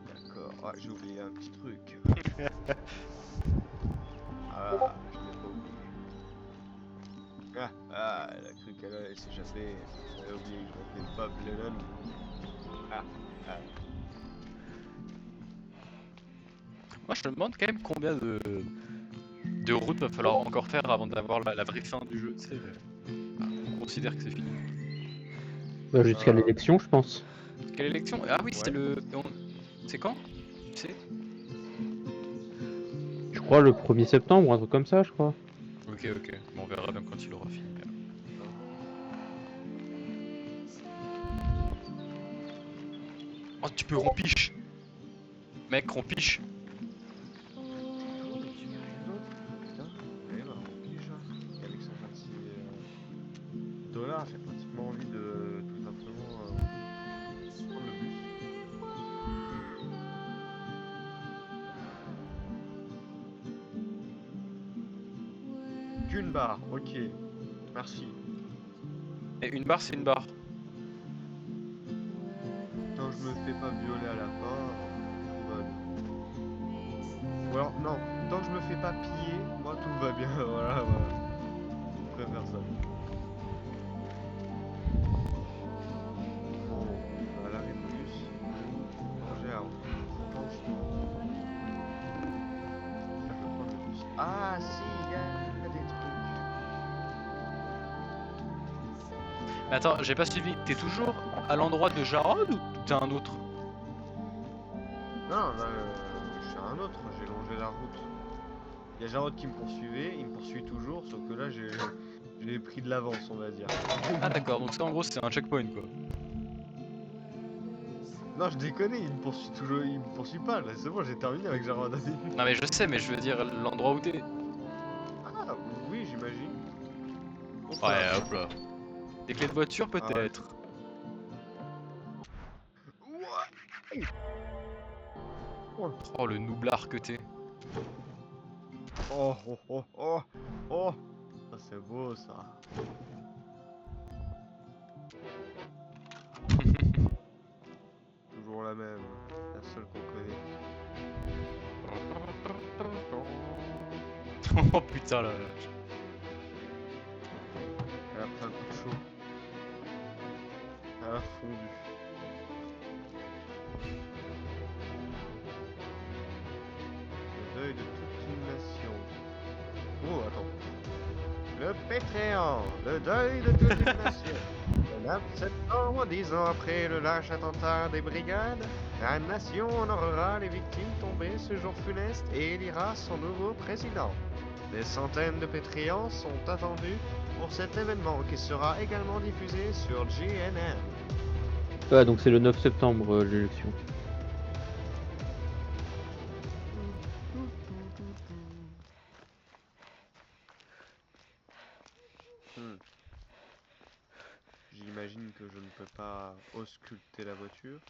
D'accord. Ah, j'ai oublié un petit truc. Ah, je l'ai pas oublié. Elle a cru qu'elle allait s'échapper. Elle a oublié que je m'appelais Bob Lennon. Moi je me demande quand même combien de routes va falloir encore faire avant d'avoir la vraie fin du jeu, tu sais. On considère que c'est fini. Jusqu'à l'élection, je pense. Quelle élection? Ah oui, c'est Ouais. C'est quand? Tu sais? Je crois le 1er septembre ou un truc comme ça, je crois. Ok, bon, on verra bien quand il aura fini. Oh, tu peux rompiche! Mec, rompiche! $, j'ai pratiquement envie de tout simplement prendre le bus. Qu'une barre, ok. Merci. Et une barre, c'est une barre. Tant que je me fais pas violer à la fin, tout va bien. Ou alors, non, tant que je me fais pas piller, moi tout va bien, voilà. Je préfère ça. Bon, à l'arrêt de bus, manger à franchement. Je peux prendre le bus. Ah si, il y a des trucs. Mais attends, j'ai pas suivi. T'es toujours à l'endroit de Jarod ou t'es un autre? Non, là, je suis un autre, j'ai longé la route. Il y a Jarod qui me poursuivait, il me poursuit toujours, sauf que là j'ai pris de l'avance, on va dire. Ah d'accord, donc ça en gros c'est un checkpoint quoi. Non, je déconne, il me poursuit toujours, il me poursuit pas, là, c'est bon, j'ai terminé avec Jarod. Non mais je sais, mais je veux dire l'endroit où t'es. Ah, oui, j'imagine. Ouais, hop là. Des clés de voiture peut-être. Oh le noublard que t'es. Oh, oh, oh, oh, oh. Ça c'est beau ça. Toujours la même, la seule qu'on connaît. Oh putain là. Elle a pris un coup de chaud. Elle a fondu. Le deuil de toute une nation. Oh, attends. Le Pétréan, le deuil de toute une nation. Le 9 septembre, 10 ans après le lâche attentat des brigades, la nation honorera les victimes tombées ce jour funeste et élira son nouveau président. Des centaines de Pétrians sont attendus pour cet événement qui sera également diffusé sur GNN. Ouais, donc c'est le 9 septembre l'élection. J'imagine que je ne peux pas ausculter la voiture.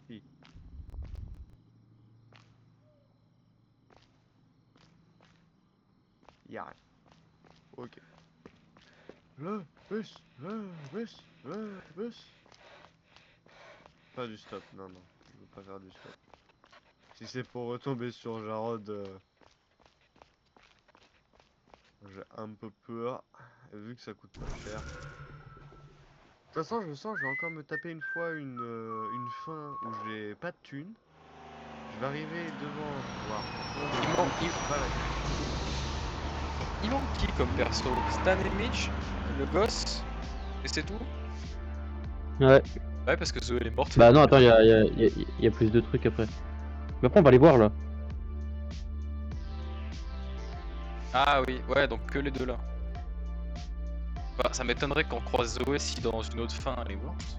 Si. Y'a rien. Ok. Le bus. Pas du stop, non, je veux pas faire du stop. Si c'est pour retomber sur Jarod, j'ai un peu peur, vu que ça coûte pas cher. De toute façon, je sens que je vais encore me taper une fois une fin où j'ai pas de thunes. Je vais arriver devant, voir. Il manque qui comme perso? Stan et Mitch, le gosse, et c'est tout? Ouais. Ouais, parce que Zoé elle est morte. Bah non, attends, y a plus de trucs après. Mais après, on va les voir là. Ah oui, ouais, donc que les deux là. Bah, ça m'étonnerait qu'on croise Zoé si dans une autre fin elle est morte.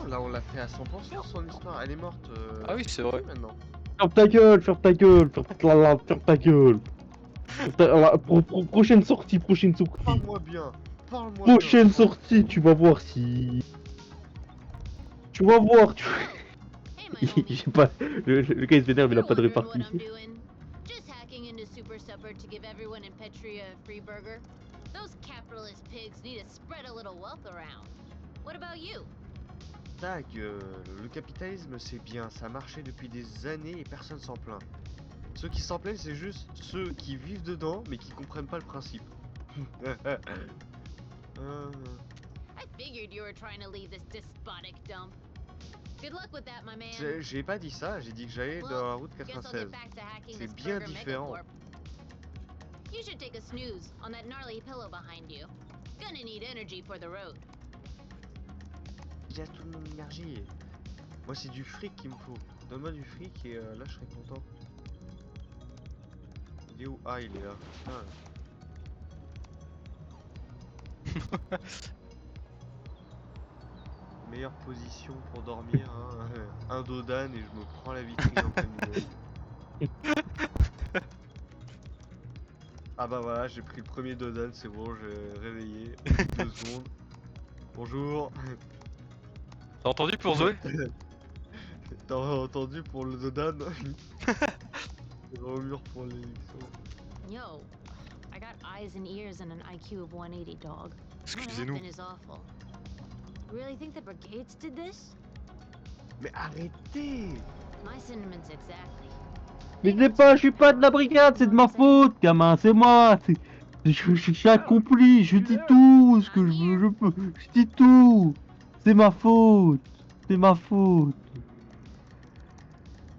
Là, on l'a fait à 100% son histoire, elle est morte. Ah oui, c'est vrai. Maintenant. Ferme ta gueule, ferme ta gueule. Prochaine sortie. Parle-moi bien. Prochaine sortie, tu vas voir si... Tu vas voir, tu... Je sais pas, le gars il se vénère mais il a pas de répartie. Just hacking into Super Supper to give everyone in Petria a free burger. Those capitalist pigs need to spread a little wealth around. What about you? Ta gueule, le capitalisme c'est bien, ça a marché depuis des années et personne s'en plaint. Ceux qui s'en plaignent c'est juste ceux qui vivent dedans mais qui comprennent pas le principe. I figured you were trying to leave this despotic dump. Good luck with that, my man. J'ai pas dit ça, j'ai dit que j'allais dans la route 96. C'est bien différent. You should take a snooze on that gnarly pillow behind you. Gonna need energy for the road. Il y a toute mon énergie. Moi c'est du fric qu'il me faut. Donne-moi du fric et là je serai content. Il est où? Ah il est là. Putain. Meilleure position pour dormir, hein. Un dodan et je me prends la vitrine en pleine gueule. Ah bah voilà, j'ai pris le premier dodan, c'est bon, j'ai réveillé. 2 secondes. Bonjour. T'as entendu pour Zoé? T'as entendu pour le dodan? Au mur pour l'élection. Yo, I got eyes and ears and an IQ of 180, dog. Excusez-nous. What happened is awful. You really think the brigades did this? Mais arrêtez! My sentiments exactly. Mais je suis pas de la brigade, c'est de ma faute, gamin, c'est moi. J'ai accompli, je dis tout ce que je peux, je dis tout. C'est ma faute.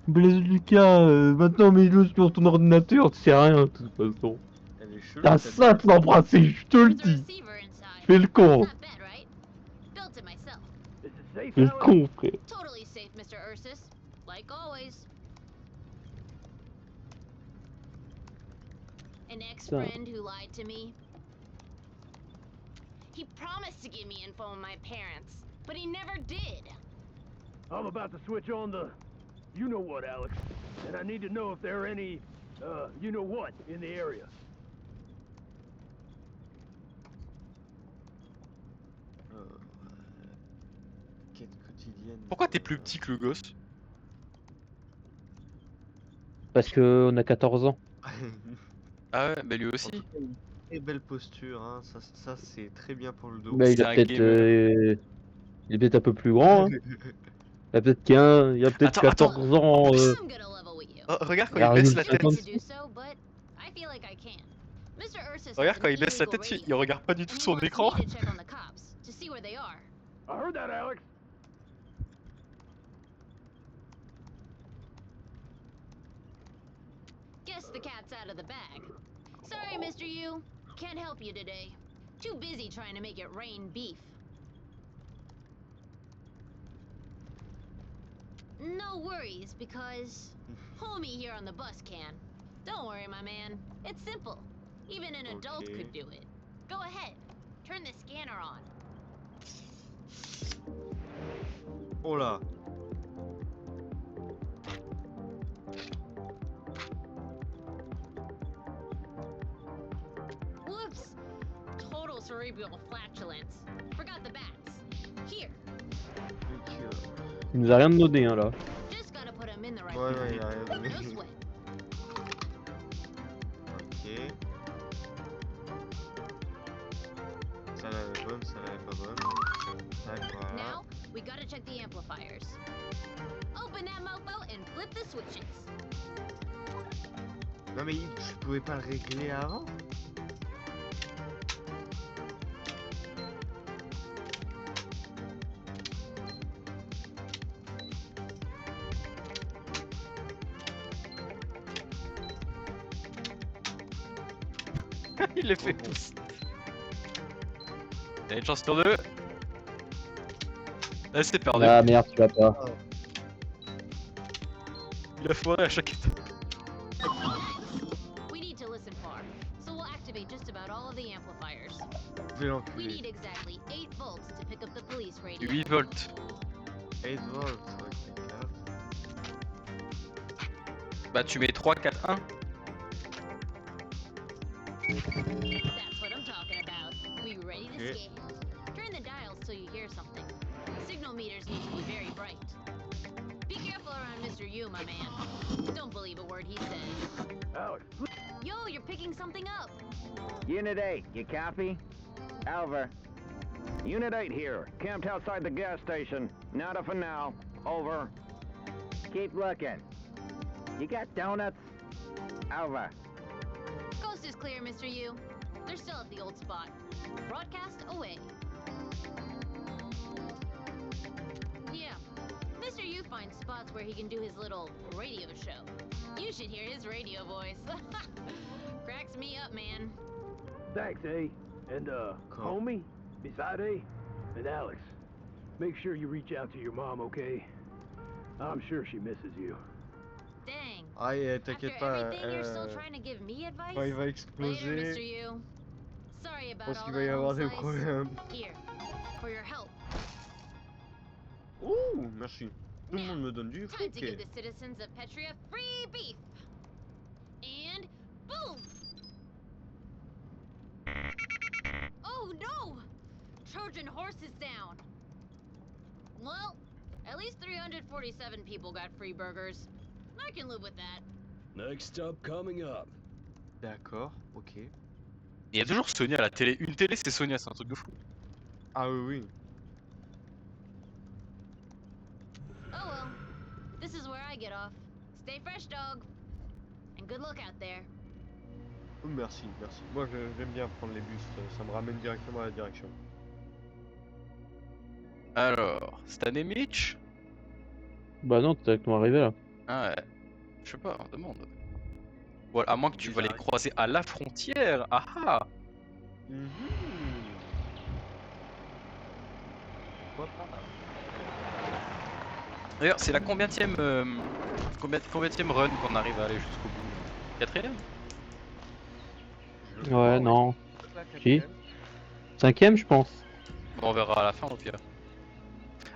Blaise Lucas, maintenant mets-le sur ton ordinateur, tu sais rien de toute façon. Elle est chelou. T'as ça de l'embrasser, je te le dis. Fais le con. Fais le con, frère. Totally safe, Mr. Ursus. Like always. An ex-friend who lied to me. He promised to give me info on my parents, but he never did. I'm about to switch on the you-know-what, Alex. And I need to know if there are any, you-know-what in the area. Quête quotidienne. Pourquoi t'es plus petit que le gosse? Parce que on a 14 ans. Ah ouais, bah lui aussi. Une très belle posture, hein. Ça c'est très bien pour le dos. Bah, il C'est a un peut-être gamer. il est peut-être un peu plus grand. Hein. Il a peut-être 15, il a peut-être Attends, 14 ans. I'm gonna level with you. Oh, regarde quand Il a il baisse la raison, tête. To do so, but I feel like I can't. Mr. Ursus Regarde has quand an il baisse la illegal tête, radio, il regarde pas du and tout he son wants écran. me to check on the cops to see where they are. I heard that, Alex. Guess the cat's out of the bag. Sorry, Mr. Yu. Can't help you today. Too busy trying to make it rain beef. No worries, because homie here on the bus can. Don't worry, my man. It's simple. Even an adult Okay. could do it. Go ahead. Turn the scanner on. Oh là. Whoops! Total cerebral flatulence. Forgot the bats. Here, Ok. Il nous a rien donné, hein, là. just gotta put them in the right Ouais, place. il a rien donné. No sweat. Ok. Ça là elle est bonne, ça là elle est pas bonne. Tac, voilà. Now, we gotta check the amplifiers. Open that mofo and flip the switches. Non mais tu pouvais pas le régler avant? Il les fait tous. T'as une chance sur deux. Là c'est perdu. Ah merde, tu vas pas. Il a foiré à chaque étape. We need to listen far, so we'll activate just about all of the amplifiers. Je vais We l'enculer. need exactly 8 volts to pick up the police radio. 8 volts. 8 volts, ok, 4. Bah tu mets 3, 4, 1. That's what I'm talking about. We ready to Okay. scan? Turn the dials till you hear something. Signal meters need to be very bright. Be careful around Mr. Yu, my man. Don't believe a word he says. Alex. Yo, you're picking something up. Unit 8, you copy? Over. Unit 8 here, camped outside the gas station. Nada for now. Over. Keep looking. You got donuts? Over. Coast is clear, Mr. Yu. They're still at the old spot. Broadcast away. Yeah, Mr. Yu finds spots where he can do his little radio show. You should hear his radio voice. Cracks me up, man. Thanks, A. And, Cool. homie, beside A, and Alex. Make sure you reach out to your mom, okay? I'm sure she misses you. Dang. Ah et After t'inquiète pas, everything, you're still trying to give me advice? quand il va Later, exploser, Mr. Yu. Sorry je about pense all qu'il va y that, avoir home des slice. problèmes. Here, for your help. Ouh, merci. Tout le Now, monde me donne du time fric. to give the citizens of Petria free beef. And boom! Oh no! Trojan horse is down. Well, at least 347 people got free burgers. I can live with that. Next up coming up. D'accord, ok. Il y a toujours Sonia à la télé. Une télé c'est Sonia, c'est un truc de fou. Ah oui, oui. Oh well. This is where I get off. Stay fresh, dog. And good luck out there. Oh, merci, merci. Moi j'aime bien prendre les bus, ça me ramène directement à la direction. Alors, Stan et Mitch. Bah non, t'es avec moi arrivé là. Ah ouais. Je sais pas, demande. Voilà, à moins que tu vas les croiser à la frontière. Ah ah. Mhm. Pourquoi pas? D'ailleurs, c'est la combienième run qu'on arrive à aller jusqu'au bout? 4ème? Je crois, Ouais, non. La Qui? quatrième. 5ème, je pense. Bon, on verra à la fin au pire.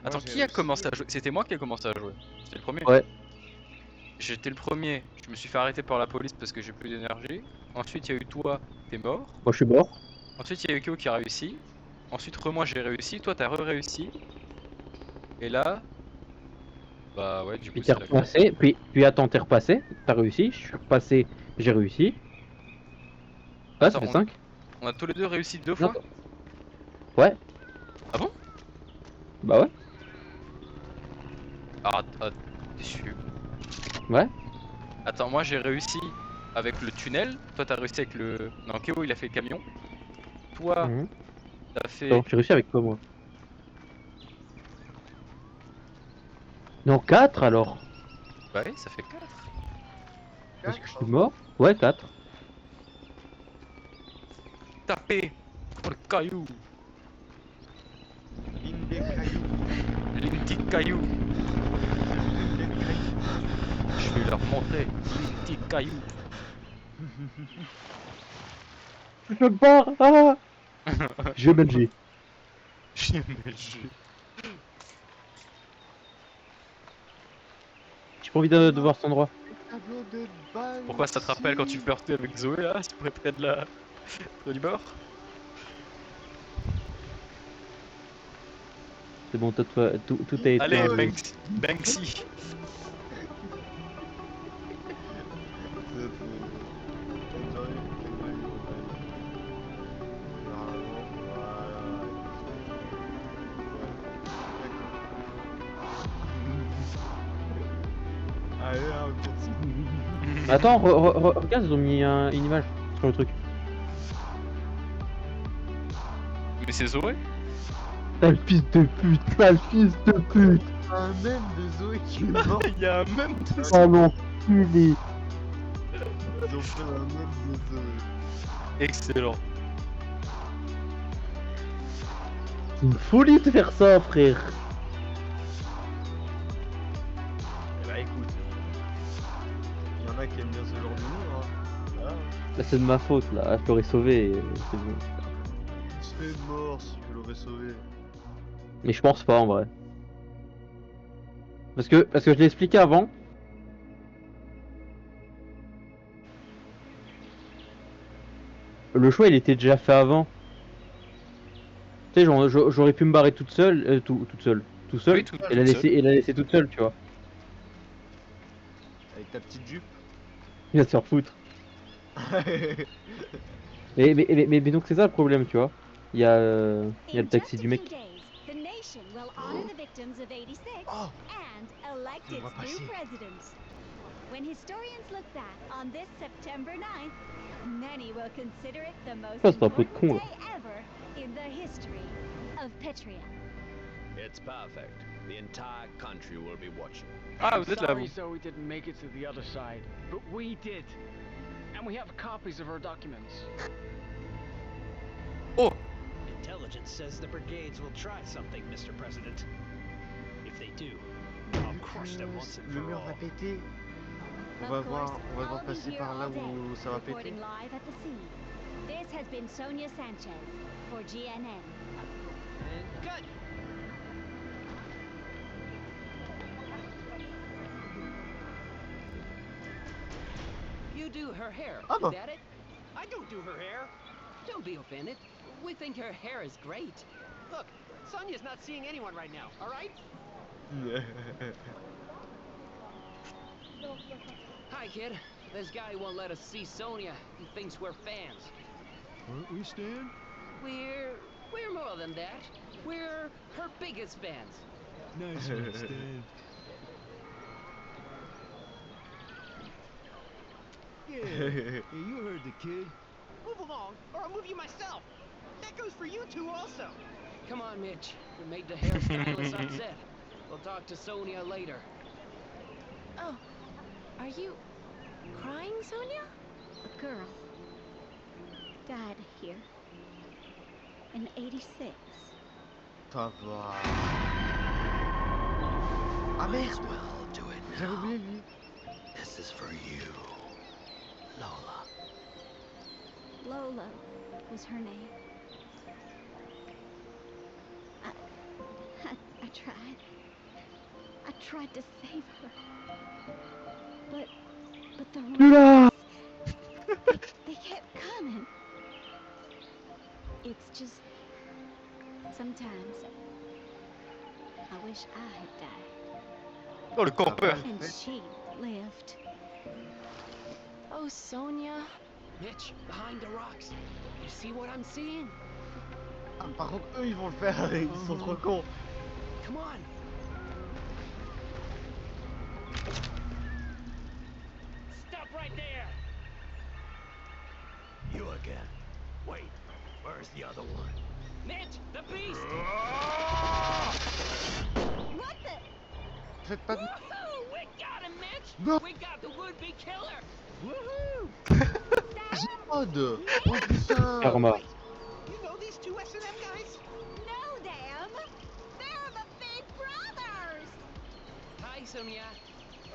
Attends, j'ai qui a aussi- commencé à jouer? C'était moi qui ai commencé à jouer. C'était le premier? Ouais. J'étais le premier. Je me suis fait arrêter par la police parce que j'ai plus d'énergie. Ensuite, il y a eu toi, t'es mort. Moi, je suis mort. Ensuite, il y a eu Kyo qui a réussi. Ensuite, moi j'ai réussi. Toi, t'as re-réussi. Et là. Bah ouais, du coup, Puis t'es c'est la fin. repassé. Puis attends, t'es repassé. T'as réussi. Je suis repassé. J'ai réussi. Ah, ça Attends, fait 5. On a tous les deux réussi 2 Non. fois? Ouais. Ah bon? Bah ouais. Ah, déçu. Ouais. Attends, moi j'ai réussi avec le tunnel. Toi, t'as réussi avec le. Non, Kyo il a fait le camion. Toi, Mhm. t'as fait. Donc, j'ai réussi avec toi, moi. Non, 4 alors. Bah oui, ça fait 4. Parce que je suis mort. Ouais, 4. Tapé pour le caillou. Ligne des cailloux. Les petits cailloux. Ligne des vais leur montrer les petits cailloux. Je me barre. Ah je vais MLG. J'ai MLG. J'ai pas envie de voir cet endroit. Tableau de Banksy. Pourquoi ça te rappelle quand tu flirtais avec Zoé là? C'est près de la... près du bord? C'est bon, tout a été Allez, enlevé. Banksy. Allez, on continue. Attends, regarde, ils ont mis une image sur le truc. Mais c'est Zoé? Sale fils de pute, sale fils de pute. Un mème de Zoé qui est mort. Il y a un même de Oh non, culé. Ils ont fait un mème de Zoé. Excellent. C'est une folie de faire ça, frère. Eh bah écoute, il y en a qui aiment bien ce genre d'humour, hein. Voilà. Là, c'est de ma faute, là. Je l'aurais sauvé, c'est bon. Il serait mort si tu l'aurais sauvé. Mais je pense pas, en vrai. Parce que je l'ai expliqué avant. Le choix, il était déjà fait avant. Tu sais, j'aurais pu me barrer toute seule, tout seul, Oui, toute et la seule. laisser toute seule, tu vois. Avec ta petite jupe. Il va se faire foutre. Mais donc c'est ça le problème, tu vois. Il y a le taxi du mec. The nation will honor the victims of 86 Oh. and elect On va its passer. new president. When historians look back on this September 9th, many will consider it the most Ça, c'est un peu de important con, day ever in the history of Petria. It's perfect. The entire country will be watching. Ah, vous êtes là, vous. Zoe didn't make it to the other side, but we did. And we have copies of her documents. Oh! Intelligence says the brigades will try something, Mr. President. If they do, I'll crush them once and Le for mur va all. péter. On Of va course, voir I'll be passer here par là all day, où ça va péter. reporting live at the scene. This has been Sonia Sanchez for GNN. And cut! You do her hair, Oh, is no. that it? I don't do her hair. Don't be offended. We think her hair is great. Look, Sonia's not seeing anyone right now, all right? Hi, kid. This guy won't let us see Sonia. He thinks we're fans. Aren't we, Stan? We're more than that. We're her biggest fans. Nice one, Stan. Yeah, hey, you heard the kid. Move along, or I'll move you myself. That goes for you two also. Come on, Mitch. We made the hairstylist upset. We'll talk to Sonia later. Oh, are you crying, Sonia? A girl died here in 86. Ça va. Ah Might merde, as well do it j'avais now. oublié lui. This is for you, Lola. Lola was her name. I tried. I tried to save her. But the Lola! they kept coming. It's just sometimes I wish I had died Oh, le campeur! and she lived. Oh, Sonia. Mitch, behind the rocks. You see what I'm seeing? Ah, par contre, eux ils vont le faire, ils sont trop cons. Come on. Stop right there. You again. Wait, where's the other one? Mitch, the beast. What the? Faites pas de... Woohoo! We got him, Mitch. No. We got the would-be killer. Woohoo! Mode. Oh putain. Karma. You know these two S&M guys? Know them? They're the Big Brothers. Hi, Sonia.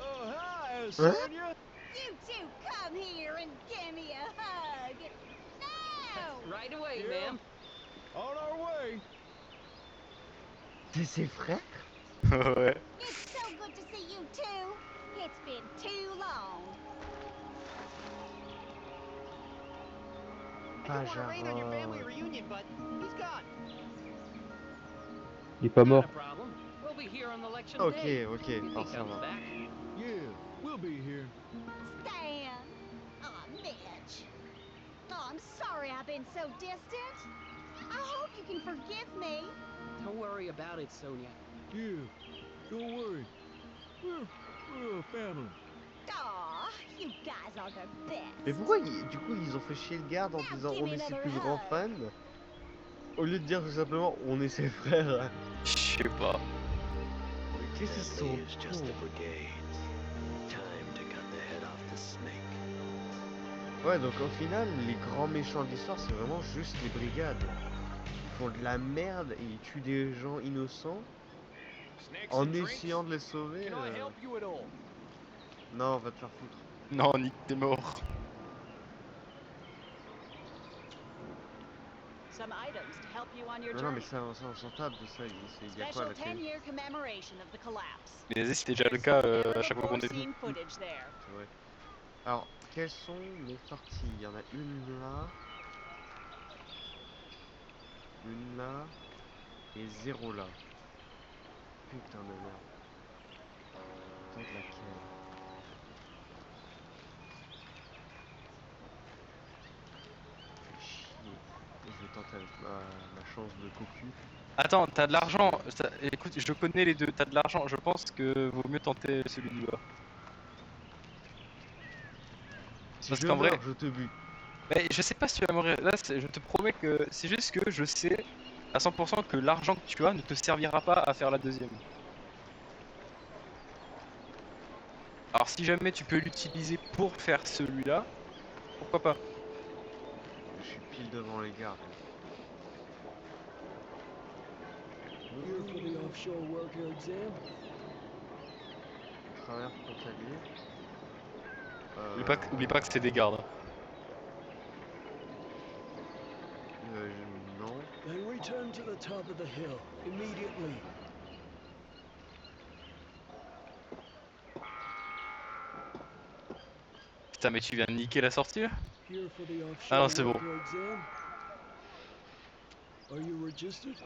Oh, hi, Hein? Sonia. You two come here and give me a hug. No! Right away, Yeah. ma'am. On our way. C'est ses frères? Ouais. It's so good to see you too. It's been too long. I don't want to rain on your family Benjamin. reunion, but he's gone. Il est pas Not mort. a problem. We'll be here on election Ok, day. ok, If he alors ça comes va. back. Yeah, we'll be here. Stan. Aw, Mitch. Oh, I'm sorry I've been so distant. I hope you can forgive me. Don't worry about it, Sonia. Yeah, don't worry. We're a family. Aw, you guys are the best. Mais pourquoi du coup ils ont fait chier le garde en disant on est ses plus grands fans au lieu de dire tout simplement on est ses frères? Je sais pas. Mais qu'est-ce qu'ils sont Family is just the brigades. Time to cut the head off the snake. Ouais, donc au final, les grands méchants de l'histoire, c'est vraiment juste les brigades. Ils font de la merde et ils tuent des gens innocents en essayant de les sauver. Can I help you at all? Non, va te faire foutre. Non, Nick, t'es mort. Some items to help you on your Non, non, mais journey. ça on s'en tape de ça. Il y a quoi Special là 10-year commemoration of the collapse. Mais vas-y, c'était déjà le cas à chaque fois qu'on est venu. Scene footage there. C'est vrai. Alors, quelles sont les sorties? Il y en a une là. Une là. Et 0 là. Putain de merde. Tente laquelle? Fais chier. Je vais tenter avec ma chance de cocu. Attends, t'as de l'argent. Écoute, je connais les deux. T'as de l'argent. Je pense que vaut mieux tenter celui du bas. Si Parce je qu'en vrai- meurs, je te bute. Mais je sais pas si tu vas mourir. Là, je te promets que c'est juste que je sais à 100% que l'argent que tu as ne te servira pas à faire la deuxième. Alors si jamais tu peux l'utiliser pour faire celui-là, pourquoi pas? Je suis pile devant les gardes. Here for the offshore worker exam. Traverse frontalier. Oublie pas que c'est des gardes. Non. Then return to the top of the hill immediately. Putain, mais tu viens de niquer la sortie là? Here for the offshore Ah non, c'est bon. worker exam. Are you registered?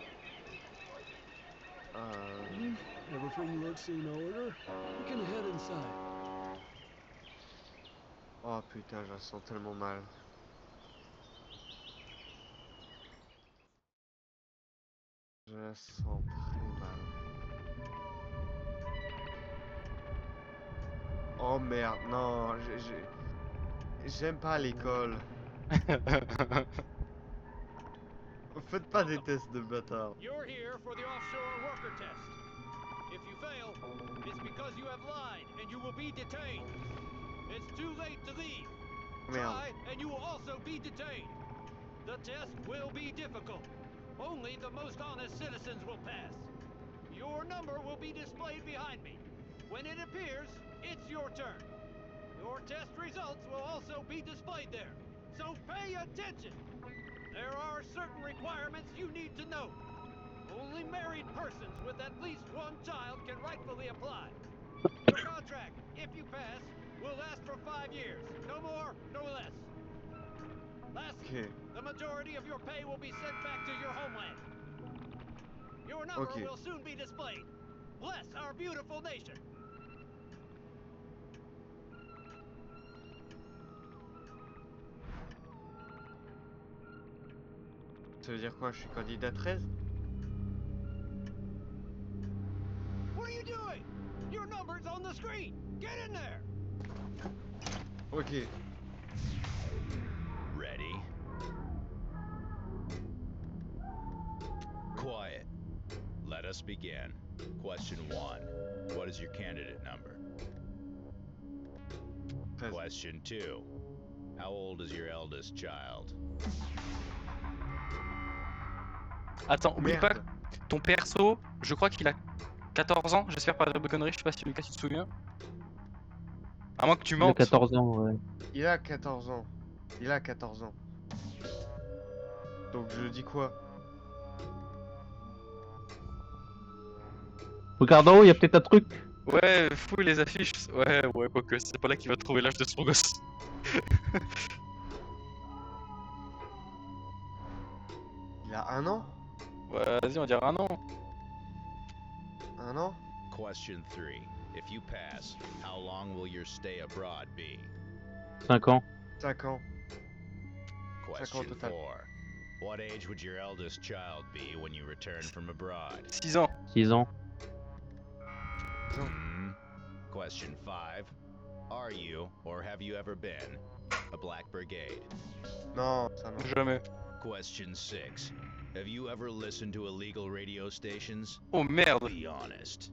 Everything looks in order. You can head inside. Oh putain, je la sens tellement mal. Je la sens très mal. Oh merde, non, j'aime pas l'école. Faites pas des tests de bâtard. You're here for the offshore worker test. If you fail, it's because you have lied and you will be detained. It's too late to leave. Merde. Try and you will also be detained. The test will be difficult. Only the most honest citizens will pass. Your number will be displayed behind me. When it appears, it's your turn. Your test results will also be displayed there. So pay attention. There are certain requirements you need to know. Only married persons with at least one child can rightfully apply. Your contract, if you pass, will last for 5 years. No more, no less. Lastly, Okay. the majority of your pay will be sent back to your homeland. Your number Okay. will soon be displayed. Bless our beautiful nation. Ça veut dire quoi? Je suis candidat 13? What are you doing? Your number's on the screen. Get in there. Ok. Ready? Quiet. Let us begin. Question 1. What is your candidate number? 13. Question 2. How old is your eldest child? Attends, oublie pas Merde. que ton perso, je crois qu'il a 14 ans, j'espère pas dire de conneries, je sais pas si Lucas tu te souviens. À moins que tu Il a mentes. 14 ans, ouais. Il a 14 ans. Il a 14 ans. Donc je dis quoi? Regarde en haut, il y a peut-être un truc. Ouais, fouille les affiches. Ouais, quoique, c'est pas là qu'il va trouver l'âge de son gosse. Il a 1 an? Ouais, vas-y, on dirait un an. 1 an? Question 3. If you pass, how long will your stay abroad be? 5 ans. 5 ans. 5 ans Question total. 4. What age would your eldest child be when you return from abroad? 6 ans. 6 ans. Question 5. Are you, or have you ever been, a Black Brigade? Non, ça non. Jamais. Question 6. Have you ever listened to illegal radio stations? Oh merde. Be honest.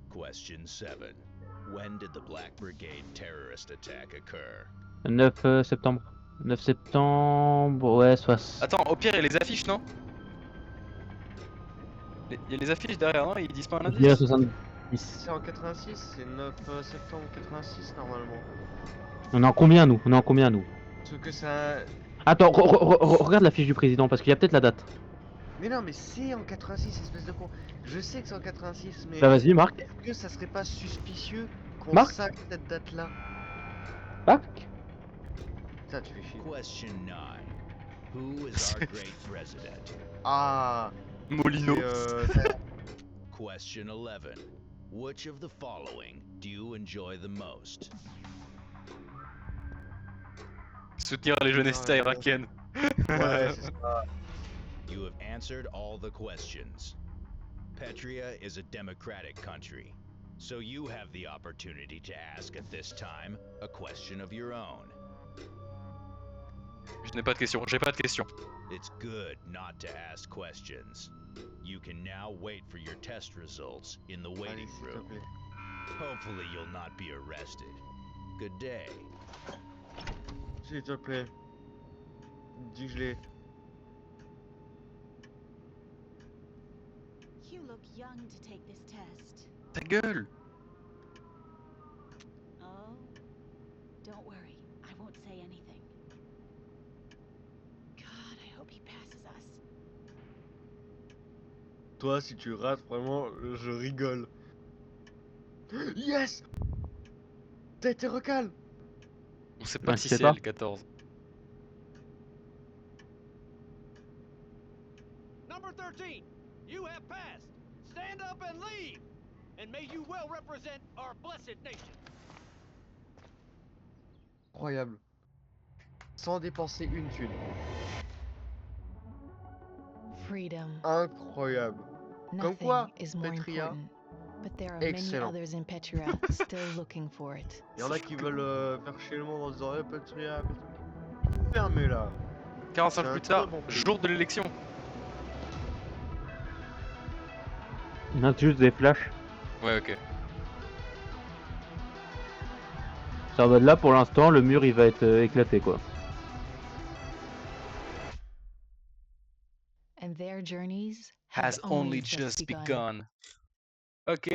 Question 7. When did the Black Brigade terrorist attack occur? 9 septembre. 9 septembre, ouais, soit. Attends, au pire, il y a les affiches, non? Il y a les affiches derrière, non? Ils disent pas un indice? 1970. C'est en 86, c'est 9 septembre 86 normalement. On est en combien nous? On est en combien nous? Sauf que ça... Attends, regarde la fiche du président parce qu'il y a peut-être la date. Mais non, mais c'est en 86, espèce de con. Je sais que c'est en 86, mais... Bah vas-y, Marc. Est-ce que ça serait pas suspicieux qu'on Marc sache cette date-là? Marc? Ça, tu fais chier. Question 9. Who is our great president? Ah... Molino. Question 11. Which of the following do you enjoy the most? Soutenir les jeunesses irakiennes. Ouais, c'est ça. You have answered all the questions. Petria is a democratic country, so you have the opportunity to ask at this time a question of your own. Je n'ai pas de questions, j'ai pas de questions. It's good not to ask questions. You can now wait for your test results in the waiting room. Hopefully you'll not be arrested. Good day. S'il te plaît. Dis que je l'ai. You look young to take this test. Ta gueule! Oh, don't worry. I won't say anything. God, I hope he passes us. Toi, si tu rates, vraiment, je rigole. Yes! T'as été recal! On sait pas Ah, si je sais c'est pas. L14. Number 13, you have passed. Stand up and leave. And may you well represent our blessed nation. Incroyable. Sans dépenser une thune. Freedom. Incroyable. Comme Nothing quoi, is more Petria, important. But there are many excellent. others in Petria still looking for it. Il y en a qui veulent faire chier le monde en disant eh, Petria, fermez là. 45 C'est un plus tard, très bon pays. jour de l'élection. Non, c'est juste des flashs. Ouais, ok. Ça va de là pour l'instant, le mur il va être éclaté quoi. And their journeys Has only just begun. Ok.